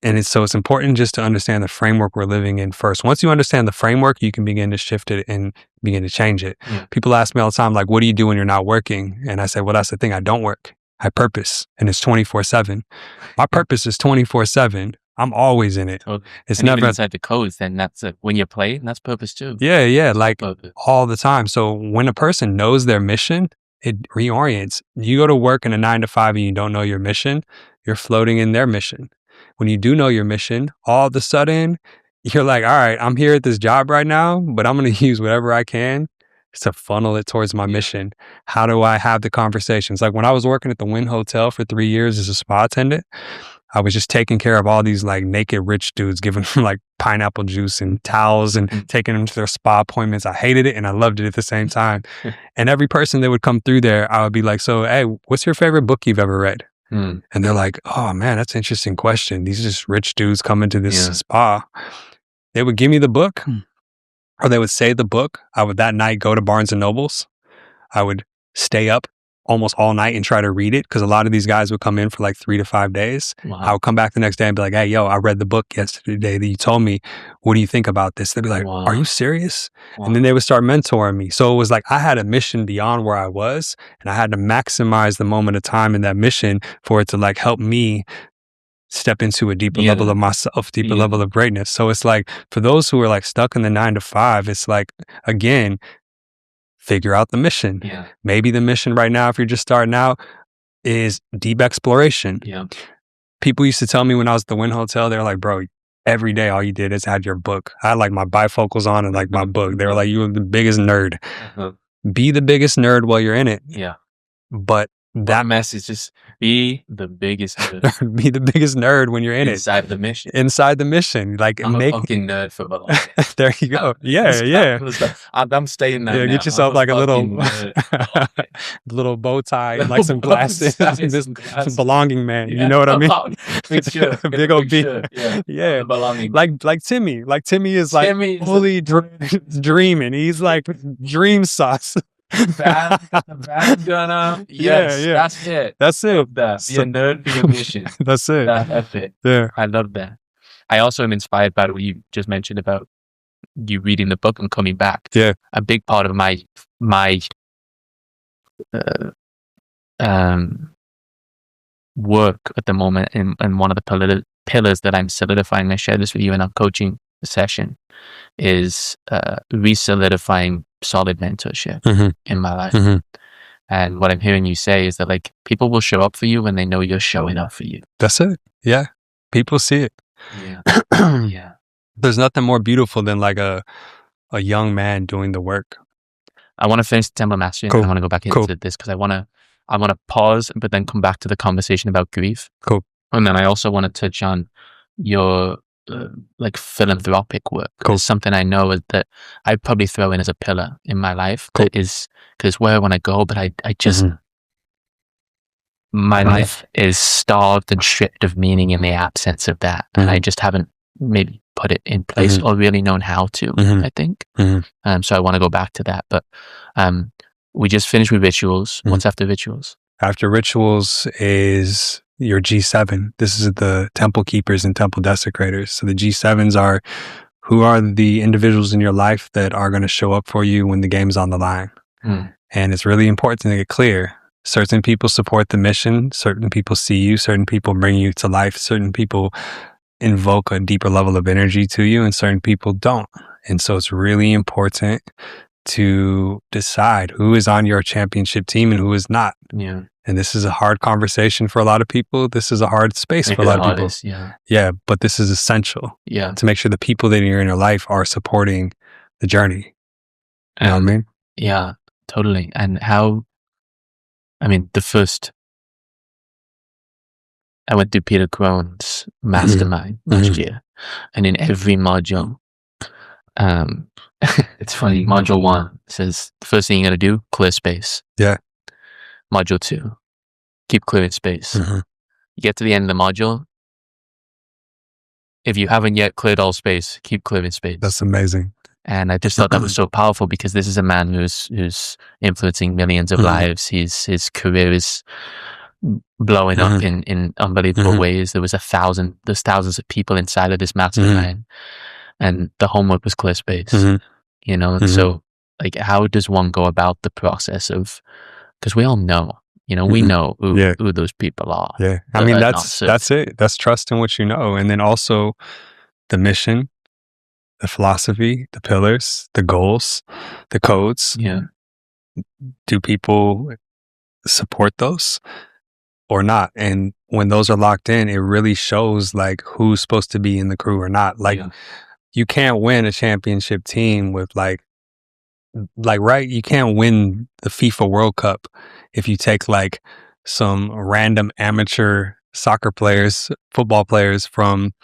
And it's important just to understand the framework we're living in first. Once you understand the framework, you can begin to shift it and begin to change it. People ask me all the time, like, what do you do when you're not working? And I say, well, that's the thing. I don't work. I purpose, and it's 24/7. My purpose is 24/7. I'm always in it. It's and never even inside the codes. Then that's when you're playing. That's purpose too. Yeah, like purpose. All the time. So when a person knows their mission, it reorients. You go to work in a 9 to 5 and you don't know your mission, you're floating in their mission. When you do know your mission, all of a sudden you're like, all right, I'm here at this job right now, but I'm going to use whatever I can to funnel it towards my mission. How do I have the conversations? Like when I was working at the Wynn Hotel for 3 years as a spa attendant, I was just taking care of all these like naked rich dudes, giving them like pineapple juice and towels and taking them to their spa appointments. I hated it and I loved it at the same time. And every person that would come through there, I would be like, so, hey, what's your favorite book you've ever read? And they're like, oh man, that's an interesting question. These are just rich dudes coming to this spa. They would give me the book or they would say the book. I would that night go to Barnes and Nobles. I would stay up almost all night and try to read it because a lot of these guys would come in for like 3 to 5 days. I would come back the next day and be like, hey, yo, I read the book yesterday that you told me. What do you think about this? They'd be like, are you serious? And then they would start mentoring me. So it was like I had a mission beyond where I was, and I had to maximize the moment of time in that mission for it to like help me step into a deeper level of myself, deeper level of greatness. So it's like for those who are like stuck in the 9 to 5, it's like, again, figure out the mission. Maybe the mission right now, if you're just starting out, is deep exploration. People used to tell me when I was at the Wynn Hotel, they were like, bro, every day all you did is had your book. I had like my bifocals on and like my book. They were like, you were the biggest nerd. Be the biggest nerd while you're in it. But that message is be the biggest nerd. Be the biggest nerd when you're in inside the mission. Inside the mission. Like I'm a fucking nerd for belonging. There you go. I'm staying there. Get yourself like a little bow tie and like some glasses. Some belonging man. You know what I mean? Big old B. Belonging. Like Timmy. Like Timmy is like fully dreaming. He's like dream sauce. Bandana. That's it. That's it. Be a nerd for your mission. That's it. That's it. Yeah. I love that. I also am inspired by what you just mentioned about you reading the book and coming back. Yeah. A big part of my work at the moment and one of the pillars that I'm solidifying, I share this with you in our coaching session, is re-solidifying solid mentorship in my life. And what I'm hearing you say is that like people will show up for you when they know you're showing up for you. That's it. Yeah. People see it. There's nothing more beautiful than like a young man doing the work. I want to finish the Temple Mastery and I want to go back into this because I want to pause but then come back to the conversation about grief. And then I also want to touch on your like philanthropic work. It's something I know that I'd probably throw in as a pillar in my life. That is because where I want to go, but I just my life is starved and stripped of meaning in the absence of that, and I just haven't maybe put it in place or really known how to, I think. So I want to go back to that. But we just finished with rituals. What's after rituals? After rituals is your G7. This is the temple keepers and temple desecrators. So the G7s are who are the individuals in your life that are going to show up for you when the game's on the line. And it's really important to get clear. Certain people support the mission. Certain people see you. Certain people bring you to life. Certain people invoke a deeper level of energy to you, and certain people don't. And so it's really important to decide who is on your championship team and who is not. Yeah. And this is a hard conversation for a lot of people. This is a hard space for a lot of people. Yeah, but this is essential. Yeah. To make sure the people that are in your life are supporting the journey. You know what I mean? Yeah, totally. And I went to Peter Crone's mastermind last year, and in every module, it's funny, module 1 says the first thing you gotta do, clear space. Yeah. Module 2, keep clearing space. You get to the end of the module, if you haven't yet cleared all space, keep clearing space. That's amazing. And I just thought that was so powerful, because this is a man who's influencing millions of lives. His career is blowing up in unbelievable ways. There's thousands of people inside of this mastermind, and the homework was clear space. You know, and so like, how does one go about the process of? Because we all know, we know who those people are. Yeah, I mean that's it. That's trust in what you know, and then also the mission, the philosophy, the pillars, the goals, the codes. Yeah. Do people support those or not? And when those are locked in, it really shows like who's supposed to be in the crew or not. Like you can't win a championship team with right, you can't win the FIFA World Cup if you take like some random amateur soccer players, football players from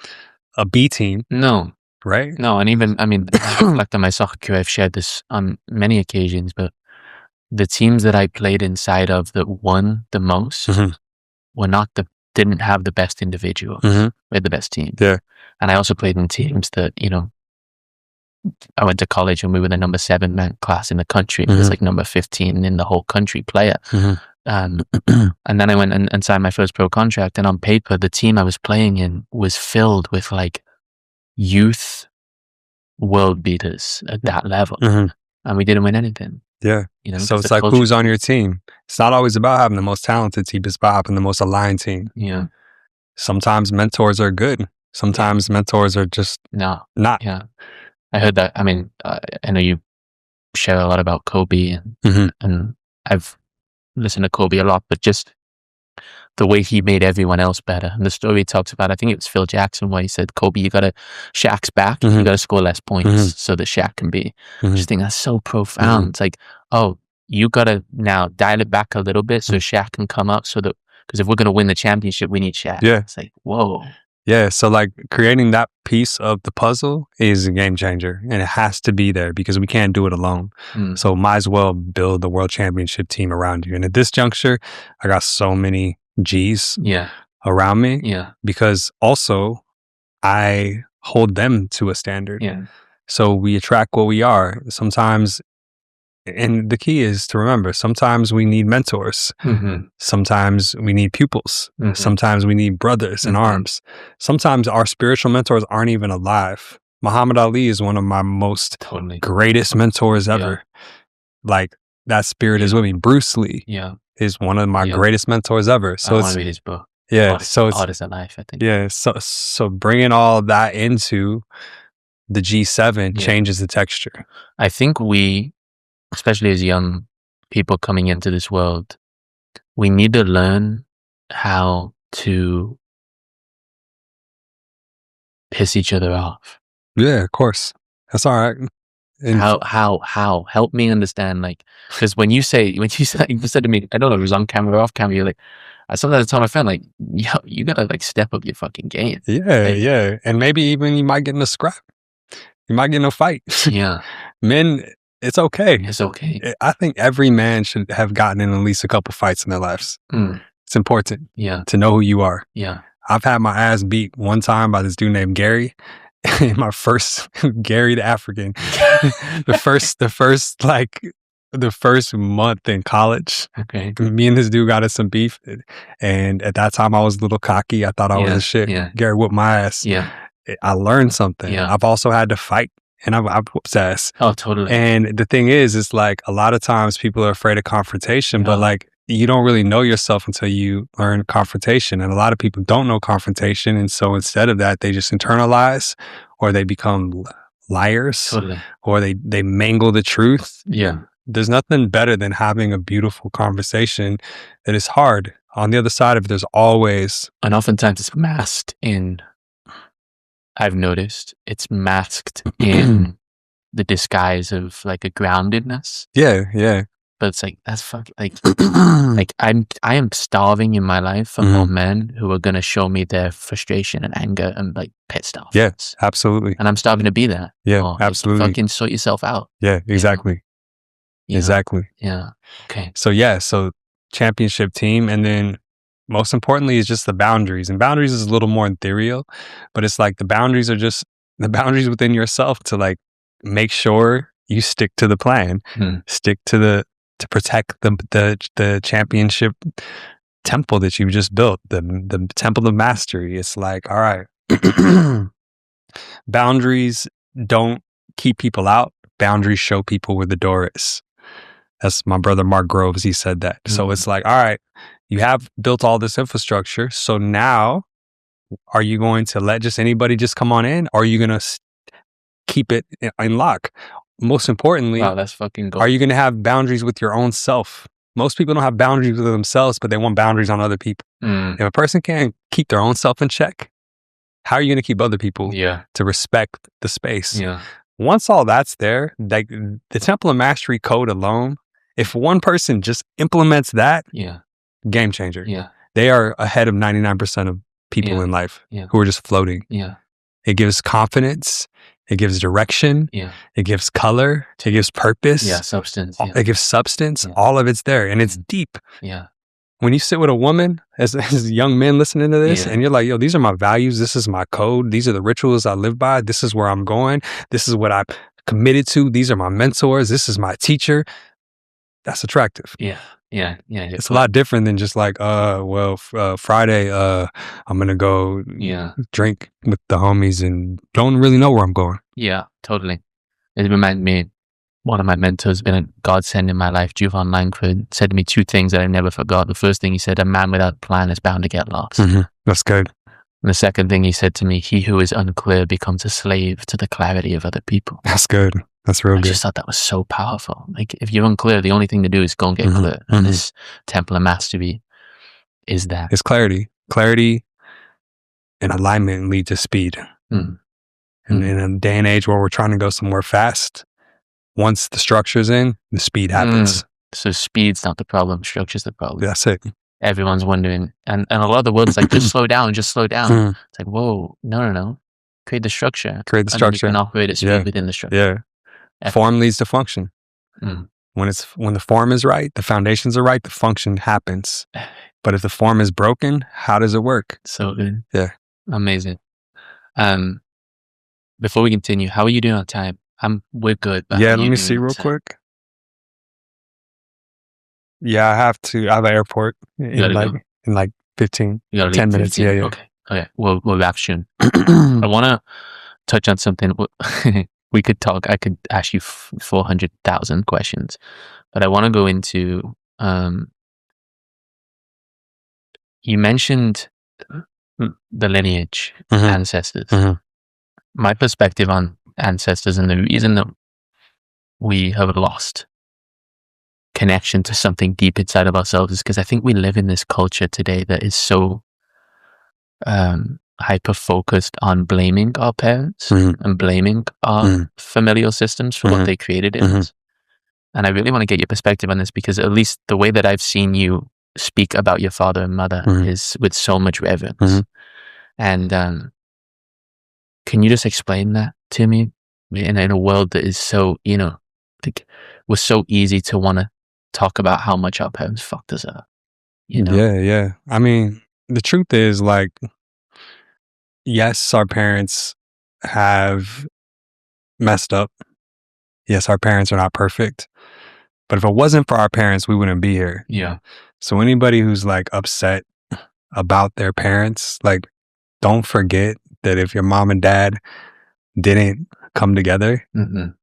a B team. No. Right? No, and even, I reflect on my soccer career. I've shared this on many occasions, but the teams that I played inside of that won the most were didn't have the best individuals. We had the best team. Yeah. And I also played in teams that, I went to college and we were the number 7 man class in the country. It was like number 15 in the whole country player. And then I went and signed my first pro contract, and on paper, the team I was playing in was filled with like youth world beaters at that level. And we didn't win anything. Yeah. So it's like, who's on your team? It's not always about having the most talented team. It's about having the most aligned team. Yeah. Sometimes mentors are good. Sometimes mentors are just not. Yeah. I heard that. I know you share a lot about Kobe, and I've listened to Kobe a lot, but just the way he made everyone else better. And the story talks about, I think it was Phil Jackson, where he said, Kobe, Shaq's back, you gotta score less points so that Shaq can be. I just think that's so profound. It's like, oh, you gotta now dial it back a little bit so Shaq can come up, because if we're gonna win the championship, we need Shaq. Yeah. It's like, whoa. Yeah, so like creating that piece of the puzzle is a game changer, and it has to be there because we can't do it alone. So might as well build the world championship team around you. And at this juncture, I got so many G's around me because also I hold them to a standard. So we attract what we are. Sometimes, and the key is to remember, sometimes we need mentors. Sometimes we need pupils. Sometimes we need brothers in arms. Sometimes our spiritual mentors aren't even alive. Muhammad Ali is one of my most greatest mentors ever. Like, that spirit is with me. Bruce Lee is one of my greatest mentors ever. So I want to read his book. Yeah. So it's Artist of Life, I think. Yeah. So bringing all that into the G7 changes the texture. I think we, especially as young people coming into this world, we need to learn how to piss each other off. Yeah, of course. That's all right. And how? Help me understand, like, because when you said to me, I don't know if it was on camera or off camera, you're like, I sometimes tell my friend, like, yo, you gotta like step up your fucking game. Yeah. And maybe even you might get in a scrap. You might get in a fight. Yeah. Men, it's okay. It's okay. I think every man should have gotten in at least a couple fights in their lives. It's important to know who you are. Yeah. I've had my ass beat one time by this dude named Gary, my first Gary the African, the first month in college. Okay. Me and this dude got us some beef, and at that time I was a little cocky. I thought I was a shit. Gary whooped my ass. I learned something. I've also had to fight, and I've whooped his ass. Oh, totally. And the thing is like a lot of times people are afraid of confrontation, but like you don't really know yourself until you learn confrontation. And a lot of people don't know confrontation. And so instead of that, they just internalize, or they become liars, or they mangle the truth. There's nothing better than having a beautiful conversation that is hard. On the other side of it, there's always... And oftentimes it's masked in... I've noticed it's masked in the disguise of like a groundedness. Yeah. But it's like, that's fucking like I am starving in my life for more men who are going to show me their frustration and anger and like pissed off. Yeah, absolutely. And I'm starving to be that. Yeah, absolutely. Like, fucking sort yourself out. Yeah, exactly. Exactly. Yeah. Okay. So championship team. And then most importantly is just the boundaries. And boundaries is a little more ethereal, but it's like the boundaries are just the boundaries within yourself to like make sure you stick to the plan, stick to protect the championship temple that you just built, the temple of mastery. It's like, all right, boundaries don't keep people out. Boundaries show people where the door is. That's my brother Mark Groves. He said that. So it's like, all right, you have built all this infrastructure. So now, are you going to let just anybody just come on in? Or are you going to keep it in lock? Most importantly, wow, that's fucking gold. Are you going to have boundaries with your own self? Most people don't have boundaries with themselves, but they want boundaries on other people. If a person can't keep their own self in check, how are you going to keep other people to respect the space? Once all that's there, like the Temple of Mastery code alone, if one person just implements that, game changer. They are ahead of 99% of people in life who are just floating. It gives confidence. It gives direction. It gives color. It gives purpose. Substance. It gives substance. All of it's there, and it's deep. When you sit with a woman, as young men listening to this, and you're like, yo, these are my values. This is my code. These are the rituals I live by. This is where I'm going. This is what I'm committed to. These are my mentors. This is my teacher. That's attractive. It's a lot different than just like, Friday, I'm going to go drink with the homies and don't really know where I'm going. Yeah, totally. It reminded me, one of my mentors, been a godsend in my life, Juvan Langford, said to me two things that I never forgot. The first thing he said, a man without a plan is bound to get lost. That's good. And the second thing he said to me, he who is unclear becomes a slave to the clarity of other people. That's good. That's real good. I just thought that was so powerful. Like, if you're unclear, the only thing to do is go and get clear. And this Temple of Mastery is that. It's clarity. Clarity and alignment lead to speed. And in a day and age where we're trying to go somewhere fast, once the structure's in, the speed happens. So speed's not the problem, structure's the problem. That's it. Everyone's wondering. And a lot of the world is like, just slow down, just slow down. It's like, whoa, no. Create the structure. Create the structure. And operate at speed within the structure. Form leads to function. When the form is right, the foundations are right, the function happens. But if the form is broken, how does it work? So good. Yeah. Amazing. Before we continue, how are you doing on time? We're good. Let me see real quick. Yeah, I have an airport in like 10 minutes. Yeah. Okay. We'll wrap soon. I want to touch on something. We could talk. I could ask you 400,000 questions, but I want to go into. You mentioned the lineage, ancestors. My perspective on ancestors, and the reason that we have lost connection to something deep inside of ourselves, is because I think we live in this culture today that is so hyper focused on blaming our parents and blaming our familial systems for what they created in us. And I really want to get your perspective on this, because at least the way that I've seen you speak about your father and mother is with so much reverence. And can you just explain that to me in a world that is so, like, was so easy to want to talk about how much our parents fucked us up, Yeah. I mean, the truth is, like, yes, our parents have messed up. Yes, our parents are not perfect. But if it wasn't for our parents, we wouldn't be here. Yeah. So anybody who's like upset about their parents, like, don't forget that if your mom and dad didn't come together,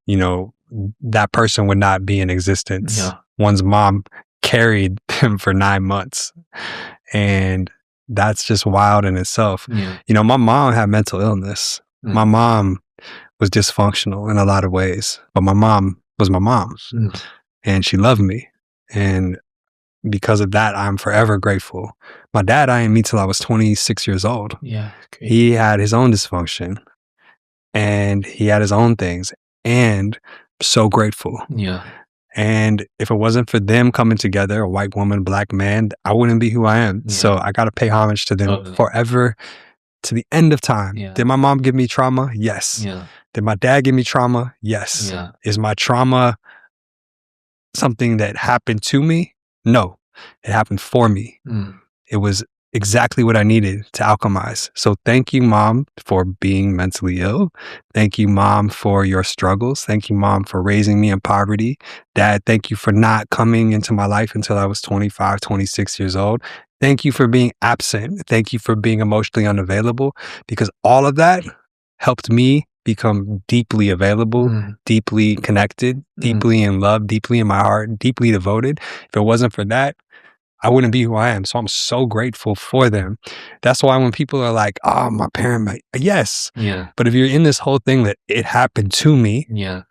you know, that person would not be in existence. Yeah. One's mom carried them for 9 months. And that's just wild in itself. Yeah. You know, my mom had mental illness. My mom was dysfunctional in a lot of ways, but my mom was my mom. And she loved me. And because of that, I'm forever grateful. My dad, I didn't meet till I was 26 years old. Yeah. Great. He had his own dysfunction and he had his own things, and so grateful. Yeah. And if it wasn't for them coming together, a white woman, black man, I wouldn't be who I am. Yeah. So I got to pay homage to them forever, to the end of time. Yeah. Did my mom give me trauma? Yes. Yeah. Did my dad give me trauma? Yes. Yeah. Is my trauma something that happened to me? No, it happened for me. It was exactly what I needed to alchemize. So thank you, Mom, for being mentally ill. Thank you, Mom, for your struggles. Thank you, Mom, for raising me in poverty. Dad, thank you for not coming into my life until I was 25, 26 years old. Thank you for being absent. Thank you for being emotionally unavailable, because all of that helped me become deeply available, deeply connected, deeply in love, deeply in my heart, deeply devoted. If it wasn't for that, I wouldn't be who I am. So I'm so grateful for them. That's why when people are like, oh, my parent, yes. Yeah. But if you're in this whole thing that it happened to me, Yeah.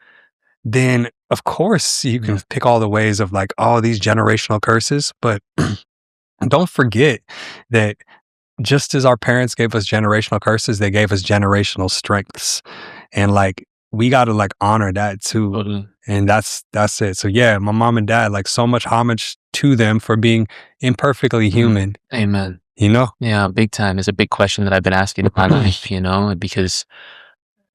then of course you can pick all the ways of like, oh, these generational curses. But don't forget that just as our parents gave us generational curses, they gave us generational strengths. And like, we got to like honor that too. Totally. And that's it. So yeah, my mom and dad, like, so much homage to them for being imperfectly human. Amen. You know? Yeah, big time. It's a big question that I've been asking in my life, you know, because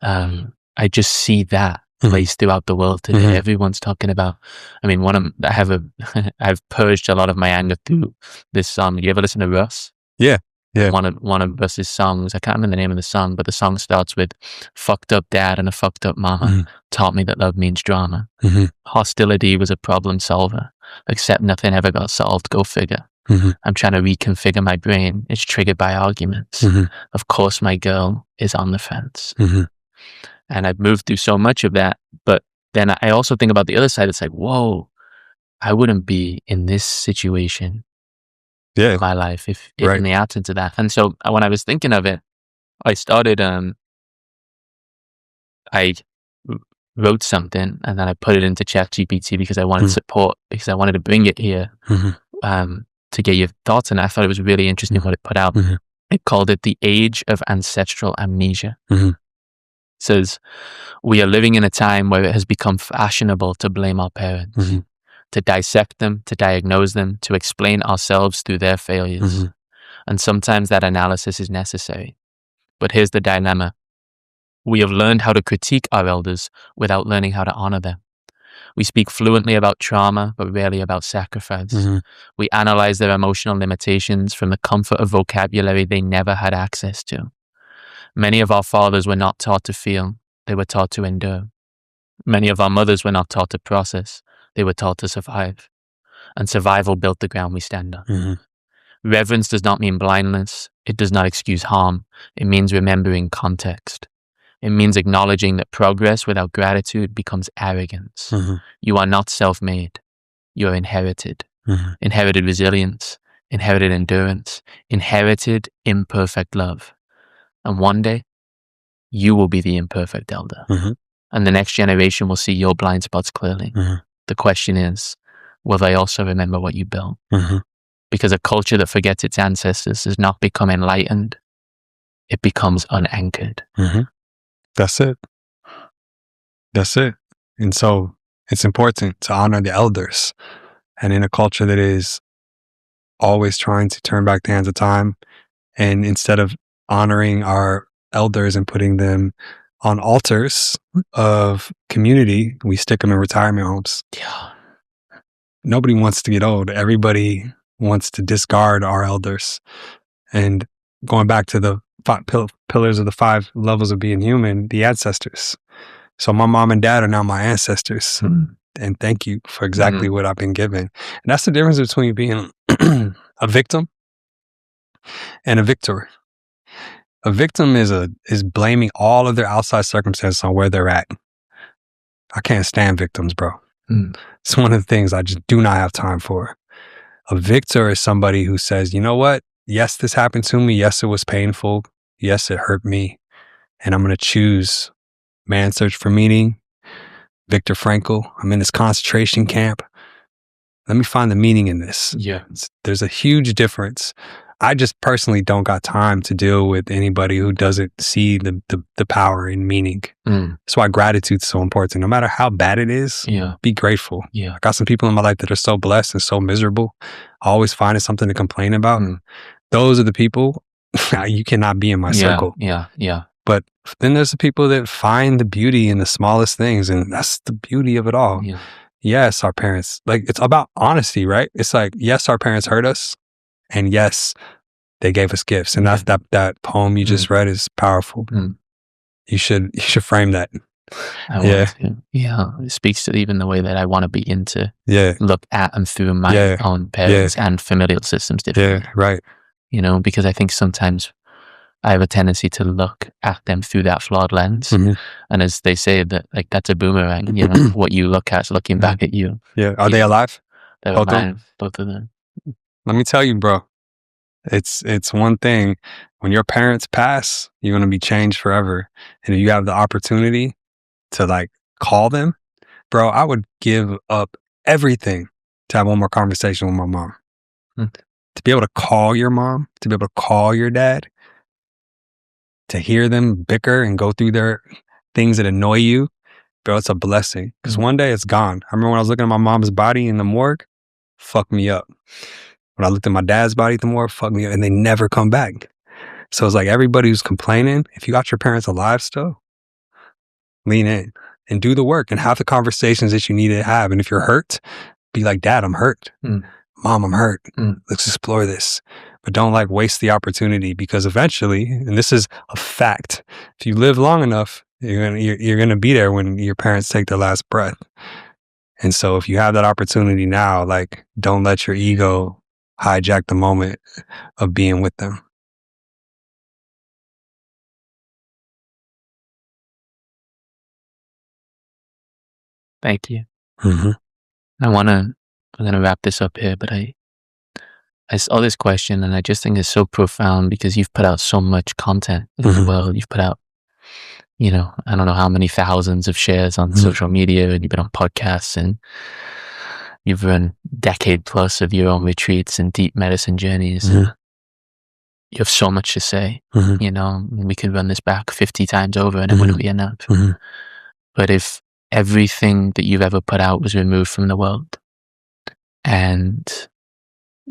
I just see that placed throughout the world today. Everyone's talking about, I mean, I've purged a lot of my anger through this song. You ever listen to Russ? Yeah. Yeah. One of Russ's songs, I can't remember the name of the song, but the song starts with fucked up dad and a fucked up mama taught me that love means drama. Hostility was a problem solver, except nothing ever got solved. Go figure. I'm trying to reconfigure my brain. It's triggered by arguments. Of course, my girl is on the fence. And I've moved through so much of that. But then I also think about the other side. It's like, whoa, I wouldn't be in this situation in my life if in the absence of that. And so when I was thinking of it, I started, I wrote something and then I put it into ChatGPT because I wanted support, because I wanted to bring it here to get your thoughts on it. I thought it was really interesting what it put out. It called it The Age of Ancestral Amnesia. It says, we are living in a time where it has become fashionable to blame our parents, to dissect them, to diagnose them, to explain ourselves through their failures. And sometimes that analysis is necessary. But here's the dilemma. We have learned how to critique our elders without learning how to honor them. We speak fluently about trauma, but rarely about sacrifice. We analyze their emotional limitations from the comfort of vocabulary they never had access to. Many of our fathers were not taught to feel, they were taught to endure. Many of our mothers were not taught to process, they were taught to survive. And survival built the ground we stand on. Reverence does not mean blindness. It does not excuse harm. It means remembering context. It means acknowledging that progress without gratitude becomes arrogance. You are not self-made. You're inherited. Inherited resilience, inherited endurance, inherited imperfect love. And one day, you will be the imperfect elder. And the next generation will see your blind spots clearly. The question is, will they also remember what you built? Because a culture that forgets its ancestors does not become enlightened. It becomes unanchored. That's it. That's it. And so it's important to honor the elders. And in a culture that is always trying to turn back the hands of time, and instead of honoring our elders and putting them on altars of community, we stick them in retirement homes. Nobody wants to get old. Everybody wants to discard our elders. And going back to the pillars of the 5 levels of being human, the ancestors. So my mom and dad are now my ancestors. And thank you for exactly what I've been given. And that's the difference between being a victim and a victor. A victim is blaming all of their outside circumstances on where they're at. I can't stand victims, bro. It's one of the things I just do not have time for. A victor is somebody who says, you know what? Yes, this happened to me. Yes, it was painful. Yes, it hurt me. And I'm going to choose Man's Search for Meaning, Viktor Frankl. I'm in this concentration camp. Let me find the meaning in this. Yeah. There's a huge difference. I just personally don't got time to deal with anybody who doesn't see the power in meaning. That's why gratitude is so important. No matter how bad it is, be grateful. I got some people in my life that are so blessed and so miserable, always finding something to complain about. Those are the people you cannot be in my circle. But then there's the people that find the beauty in the smallest things, and that's the beauty of it all. Yes, our parents, like, it's about honesty, right? It's like, yes, our parents hurt us, and yes, they gave us gifts. And that's that poem you just read is powerful. You should frame that. It speaks to even the way that I want to begin to look at and through my own parents and familial systems differently. Right. You know, because I think sometimes I have a tendency to look at them through that flawed lens. And as they say, that, like, that's a boomerang, you know, what you look at is looking back at you. Are they alive? They're alive, both of them. Let me tell you, bro, it's one thing. When your parents pass, you're going to be changed forever. And if you have the opportunity to, like, call them, bro, I would give up everything to have one more conversation with my mom. To be able to call your mom, to be able to call your dad, to hear them bicker and go through their things that annoy you, bro, it's a blessing. Because one day it's gone. I remember when I was looking at my mom's body in the morgue, fucked me up. When I looked at my dad's body at the morgue, fucked me up, and they never come back. So it's like, everybody who's complaining, if you got your parents alive still, lean in and do the work and have the conversations that you need to have. And if you're hurt, be like, Dad, I'm hurt. Mom, I'm hurt. Let's explore this. But don't, like, waste the opportunity, because eventually, and this is a fact, if you live long enough, you're gonna be there when your parents take their last breath. And so if you have that opportunity now, like, don't let your ego hijack the moment of being with them. Thank you. I'm going to wrap this up here, but I saw this question and I just think it's so profound, because you've put out so much content in the world. You've put out, you know, I don't know how many thousands of shares on social media, and you've been on podcasts, and you've run decade plus of your own retreats and deep medicine journeys. You have so much to say. You know, we could run this back 50 times over and it wouldn't be enough. But if everything that you've ever put out was removed from the world, and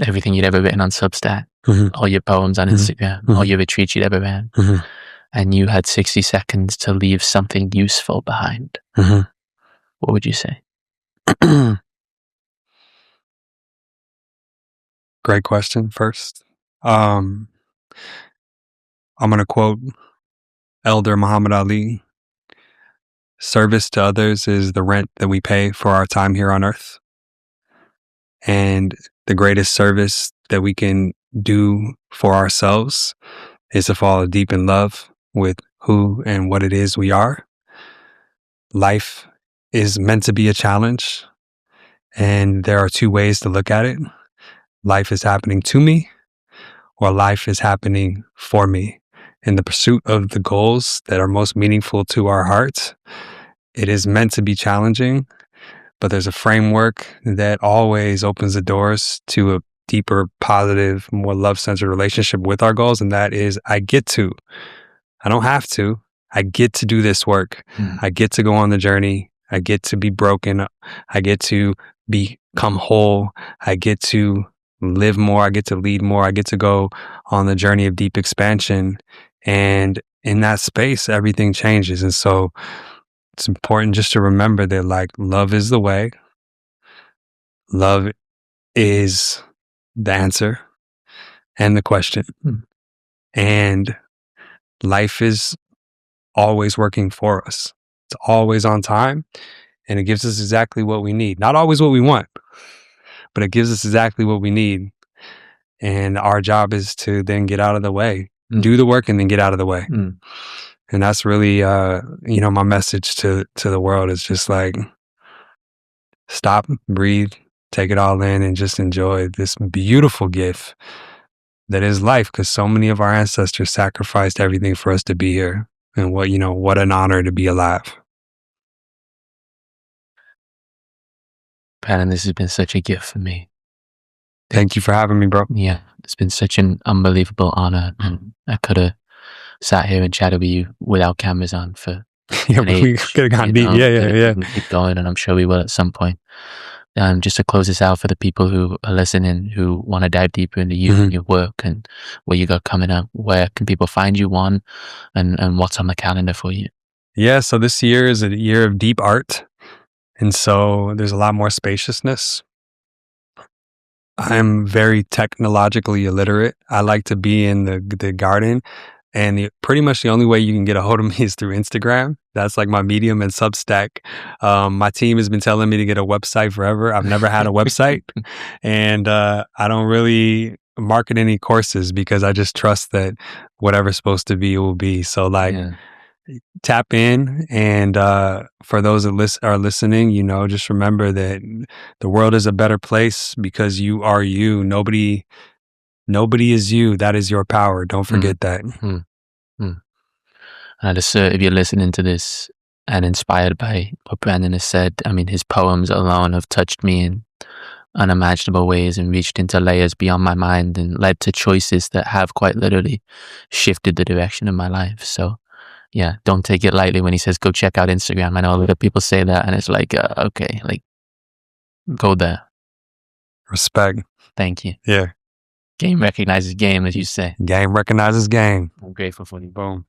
everything you'd ever written on Substack, all your poems on Instagram, all your retreats you'd ever ran, and you had 60 seconds to leave something useful behind, what would you say? Great question first. I'm going to quote Elder Muhammad Ali. Service to others is the rent that we pay for our time here on earth. And the greatest service that we can do for ourselves is to fall deep in love with who and what it is we are. Life is meant to be a challenge, and there are 2 ways to look at it. Life is happening to me, or life is happening for me. In the pursuit of the goals that are most meaningful to our hearts, it is meant to be challenging, but there's a framework that always opens the doors to a deeper, positive, more love-centered relationship with our goals, and that is, I get to. I don't have to. I get to do this work. I get to go on the journey. I get to be broken. I get to become whole. I get to live more. I get to lead more. I get to go on the journey of deep expansion. And in that space, everything changes. And so it's important just to remember that, like, love is the way. Love is the answer and the question. And life is always working for us. It's always on time, and it gives us exactly what we need. Not always what we want, but it gives us exactly what we need. And our job is to then get out of the way, do the work, and then get out of the way. And that's really, my message to the world is just like, stop, breathe, take it all in, and just enjoy this beautiful gift that is life. Because so many of our ancestors sacrificed everything for us to be here. And what an honor to be alive. Branden, this has been such a gift for me. Thank you for having me, bro. Yeah, it's been such an unbelievable honor, and I could have sat here and chatted with you without cameras on for we could have gone deep. Yeah. Keep going, and I'm sure we will at some point. Just to close this out for the people who are listening, who want to dive deeper into you and your work and what you got coming up, where can people find you on, and what's on the calendar for you? Yeah, so this year is a year of deep art, and so there's a lot more spaciousness. I'm very technologically illiterate. I like to be in the garden, and pretty much the only way you can get a hold of me is through Instagram. That's like my medium, and Substack. My team has been telling me to get a website forever. I've never had a website, and I don't really market any courses because I just trust that whatever's supposed to be will be. So tap in, and for those that are listening, just remember that the world is a better place because you are you. Nobody is you. That is your power. Don't forget that. And if you're listening to this and inspired by what Branden has said, I mean, his poems alone have touched me in unimaginable ways and reached into layers beyond my mind and led to choices that have quite literally shifted the direction of my life. So yeah, don't take it lightly when he says, go check out Instagram. I know a lot of people say that, and it's like, okay, like, go there. Respect. Thank you. Yeah. Game recognizes game, as you say. Game recognizes game. I'm grateful for you. Boom.